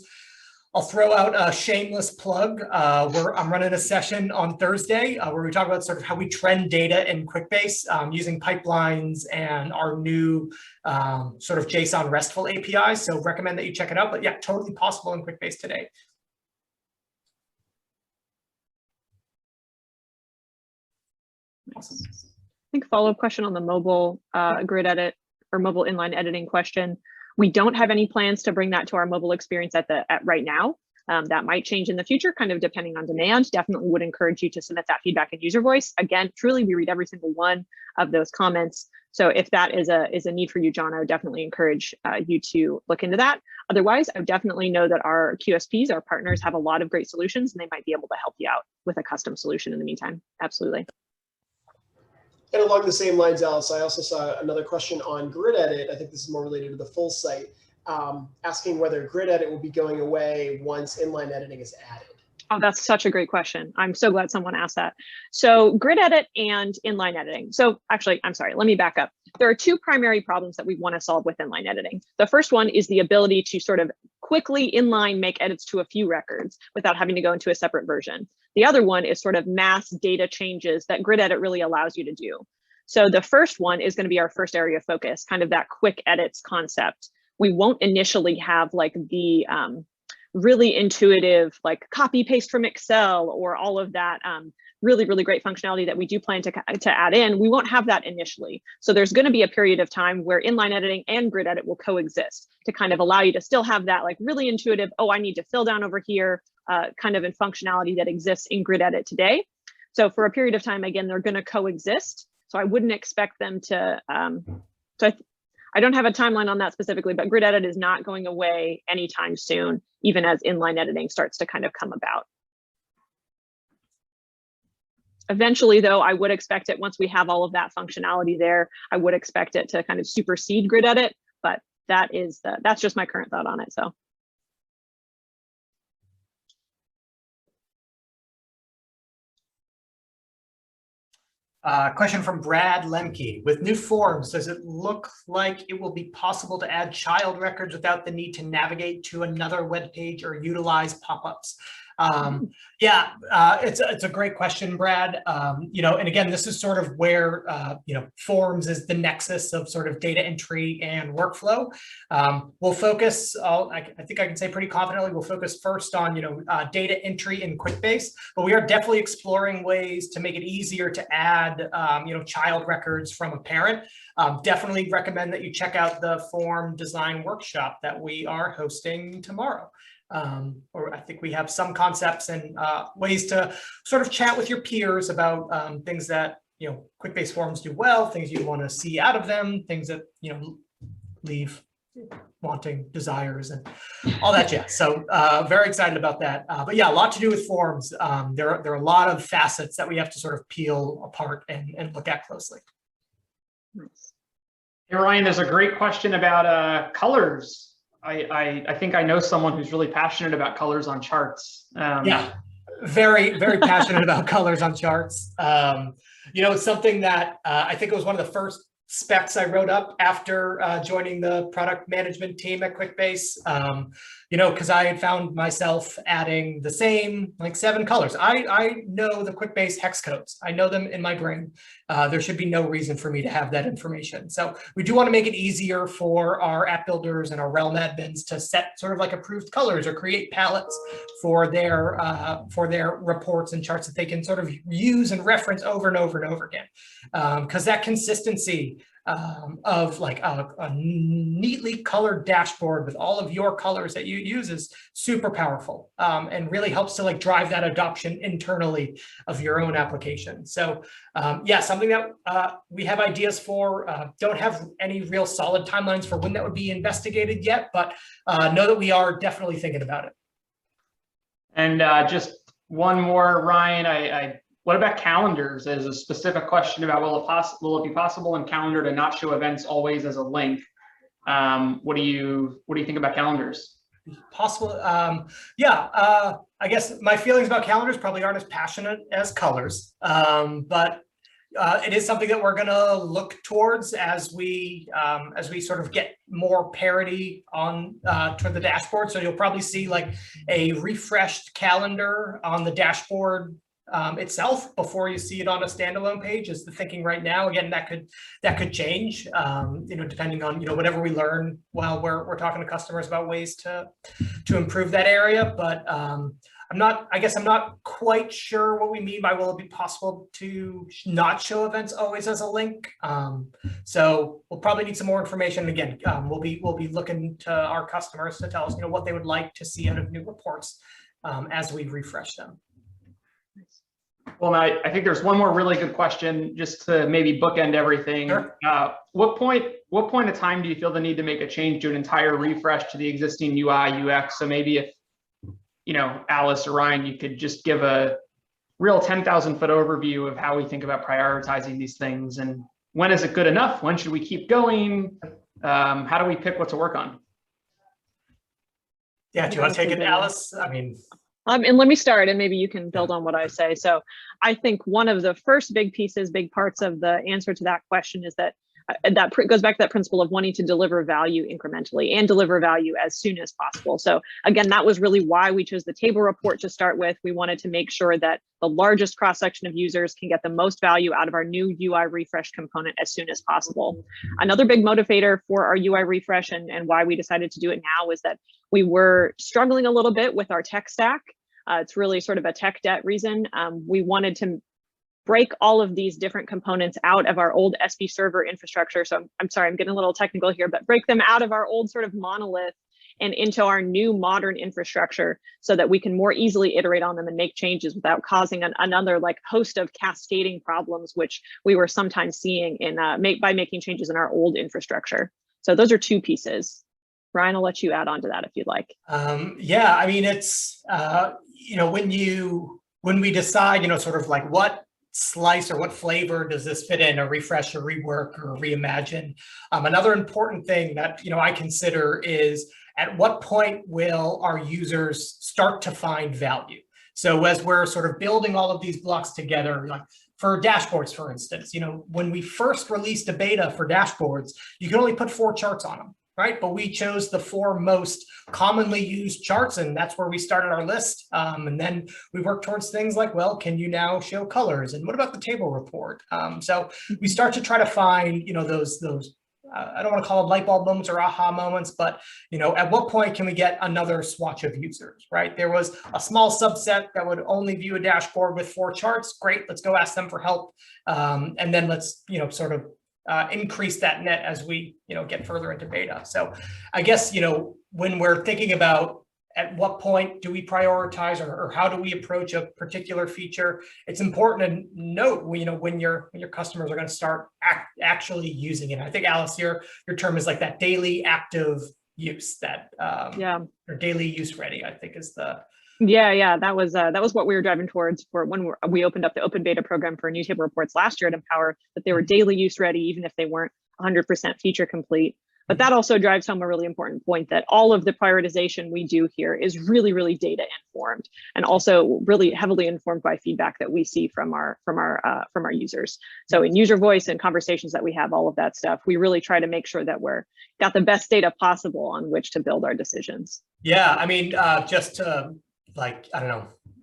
I'll throw out a shameless plug where I'm running a session on Thursday where we talk about sort of how we trend data in Quickbase using pipelines and our new sort of JSON RESTful APIs. So recommend that you check it out. But yeah, totally possible in Quickbase today. Awesome. I think follow-up question on the mobile grid edit or mobile inline editing question. We don't have any plans to bring that to our mobile experience at right now. That might change in the future, kind of depending on demand. Definitely would encourage you to submit that feedback in user voice. Again, truly, we read every single one of those comments. So if that is a need for you, John, I would definitely encourage you to look into that. Otherwise, I definitely know that our QSPs, our partners, have a lot of great solutions, and they might be able to help you out with a custom solution in the meantime. Absolutely. And along the same lines, Alice, I also saw another question on grid edit. I think this is more related to the full site, asking whether grid edit will be going away once inline editing is added. Oh, that's such a great question. I'm so glad someone asked that. So grid edit and inline editing. So actually, I'm sorry, let me back up. There are two primary problems that we want to solve with inline editing. The first one is the ability to sort of quickly inline make edits to a few records without having to go into a separate version. The other one is sort of mass data changes that grid edit really allows you to do. So the first one is going to be our first area of focus, kind of that quick edits concept. We won't initially have like the really intuitive, like copy paste from Excel or all of that really, really great functionality that we do plan to add in. We won't have that initially. So there's going to be a period of time where inline editing and grid edit will coexist to kind of allow you to still have that like really intuitive, oh, I need to fill down over here kind of in functionality that exists in grid edit today. So for a period of time, again, they're going to coexist. So I wouldn't expect them to, I don't have a timeline on that specifically, but grid edit is not going away anytime soon, even as inline editing starts to kind of come about. Eventually, though, I would expect it once we have all of that functionality there, I would expect it to kind of supersede grid edit, but that's just my current thought on it. So. Question from Brad Lemke. With new forms, does it look like it will be possible to add child records without the need to navigate to another web page or utilize pop-ups? Yeah, it's a great question, Brad. And again, this is sort of where, forms is the nexus of sort of data entry and workflow. We'll focus, I think I can say pretty confidently, we'll focus first on, data entry in Quickbase, but we are definitely exploring ways to make it easier to add, child records from a parent. Definitely recommend that you check out the form design workshop that we are hosting tomorrow. or I think we have some concepts and ways to sort of chat with your peers about things that, Quickbase forms do well, things you want to see out of them, things that, leave wanting desires and all that jazz. So very excited about that. But yeah, a lot to do with forms. There are a lot of facets that we have to sort of peel apart and look at closely. Nice. Hey, Ryan, there's a great question about colors. I think I know someone who's really passionate about colors on charts. Yeah, very, very passionate about colors on charts. It's something that I think it was one of the first specs I wrote up after joining the product management team at Quickbase, because I had found myself adding the same like 7 colors. I know the Quickbase hex codes. I know them in my brain. There should be no reason for me to have that information. So we do want to make it easier for our app builders and our realm admins to set sort of like approved colors or create palettes for their reports and charts that they can sort of use and reference over and over and over again. Because that consistency of like a neatly colored dashboard with all of your colors that you use is super powerful and really helps to like drive that adoption internally of your own application. So yeah, something that we have ideas for, don't have any real solid timelines for when that would be investigated yet, but know that we are definitely thinking about it. And just one more, Ryan, what about calendars? As a specific question about will it be possible in Calendar to not show events always as a link? What do you think about calendars? Possible, yeah. I guess my feelings about calendars probably aren't as passionate as colors, but it is something that we're going to look towards as we sort of get more parity on toward the dashboard. So you'll probably see like a refreshed calendar on the dashboard itself before you see it on a standalone page is the thinking right now. Again, that could change, depending on whatever we learn while we're talking to customers about ways to improve that area. But I'm not quite sure what we mean by will it be possible to not show events always as a link. So we'll probably need some more information. Again, we'll be looking to our customers to tell us what they would like to see out of new reports as we refresh them. Well, I think there's one more really good question just to maybe bookend everything. Sure. What point of time do you feel the need to make a change to an entire refresh to the existing UI UX? So maybe if, Alice or Ryan, you could just give a real 10,000-foot overview of how we think about prioritizing these things and when is it good enough? When should we keep going? How do we pick what to work on? Yeah, do you want to take it, Alice? And let me start, and maybe you can build on what I say. So I think one of the first big parts of the answer to that question is that goes back to that principle of wanting to deliver value incrementally and deliver value as soon as possible. So again, that was really why we chose the table report to start with. We wanted to make sure that the largest cross-section of users can get the most value out of our new UI refresh component as soon as possible. Another big motivator for our UI refresh and why we decided to do it now is that we were struggling a little bit with our tech stack. It's really sort of a tech debt reason. We wanted to break all of these different components out of our old SB server infrastructure. So I'm sorry, I'm getting a little technical here, but break them out of our old sort of monolith and into our new modern infrastructure so that we can more easily iterate on them and make changes without causing another like host of cascading problems, which we were sometimes seeing in by making changes in our old infrastructure. So those are two pieces. Ryan, I'll let you add on to that if you'd like. Yeah, it's, when we decide, sort of like what slice or what flavor does this fit in, a refresh, a rework, or a reimagine. Another important thing that, I consider is at what point will our users start to find value? So as we're sort of building all of these blocks together, like for dashboards, for instance, when we first released a beta for dashboards, you can only put 4 charts on them. Right, but we chose the 4 most commonly used charts, and that's where we started our list. And then we worked towards things like, well, can you now show colors? And what about the table report? So we start to try to find, those I don't want to call them light bulb moments or aha moments, but at what point can we get another swatch of users? Right, there was a small subset that would only view a dashboard with 4 charts. Great, let's go ask them for help, and then let's sort of increase that net as we get further into beta. So I guess when we're thinking about at what point do we prioritize, or how do we approach a particular feature? It's important to note, when your customers are going to start actually using it. I think, Alice, your term is like that daily active use, that or daily use ready, I think is the. Yeah, that was what we were driving towards for when we opened up the open beta program for new table reports last year at Empower, that they were daily use ready, even if they weren't 100% feature complete. But that also drives home a really important point, that all of the prioritization we do here is really, really data informed, and also really heavily informed by feedback that we see from our users. So in user voice and conversations that we have, all of that stuff, we really try to make sure that we're got the best data possible on which to build our decisions. Yeah, I mean, just to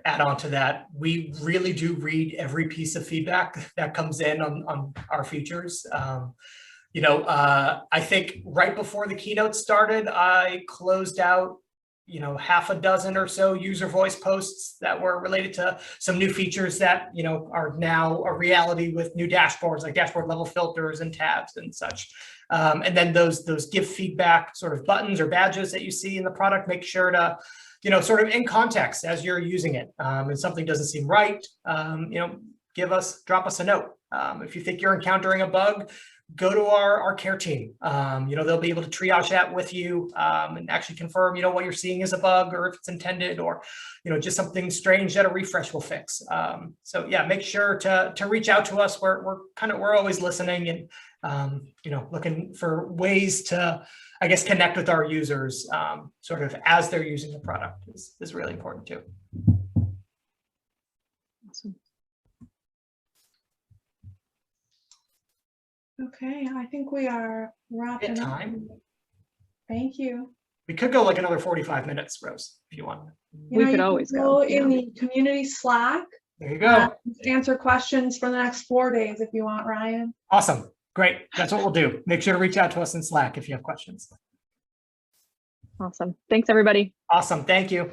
add on to that, we really do read every piece of feedback that comes in on our features. I think right before the keynote started, I closed out, half a dozen or so user voice posts that were related to some new features that, are now a reality with new dashboards, like dashboard level filters and tabs and such. And then those give feedback sort of buttons or badges that you see in the product, make sure to, sort of in context as you're using it. If something doesn't seem right, drop us a note. If you think you're encountering a bug, go to our care team. They'll be able to triage that with you and actually confirm, what you're seeing is a bug, or if it's intended, or, just something strange that a refresh will fix. So yeah, make sure to reach out to us. We're always listening and, looking for ways to, I guess, connect with our users sort of as they're using the product is really important too. Awesome. Okay, I think we are wrapping At up. time. Thank you. We could go like another 45 minutes, Rose, if you want. We could you always can go, in the community Slack. There you go. Answer questions for the next 4 days if you want, Ryan. Awesome. Great. That's what we'll do. Make sure to reach out to us in Slack if you have questions. Awesome. Thanks, everybody. Awesome. Thank you.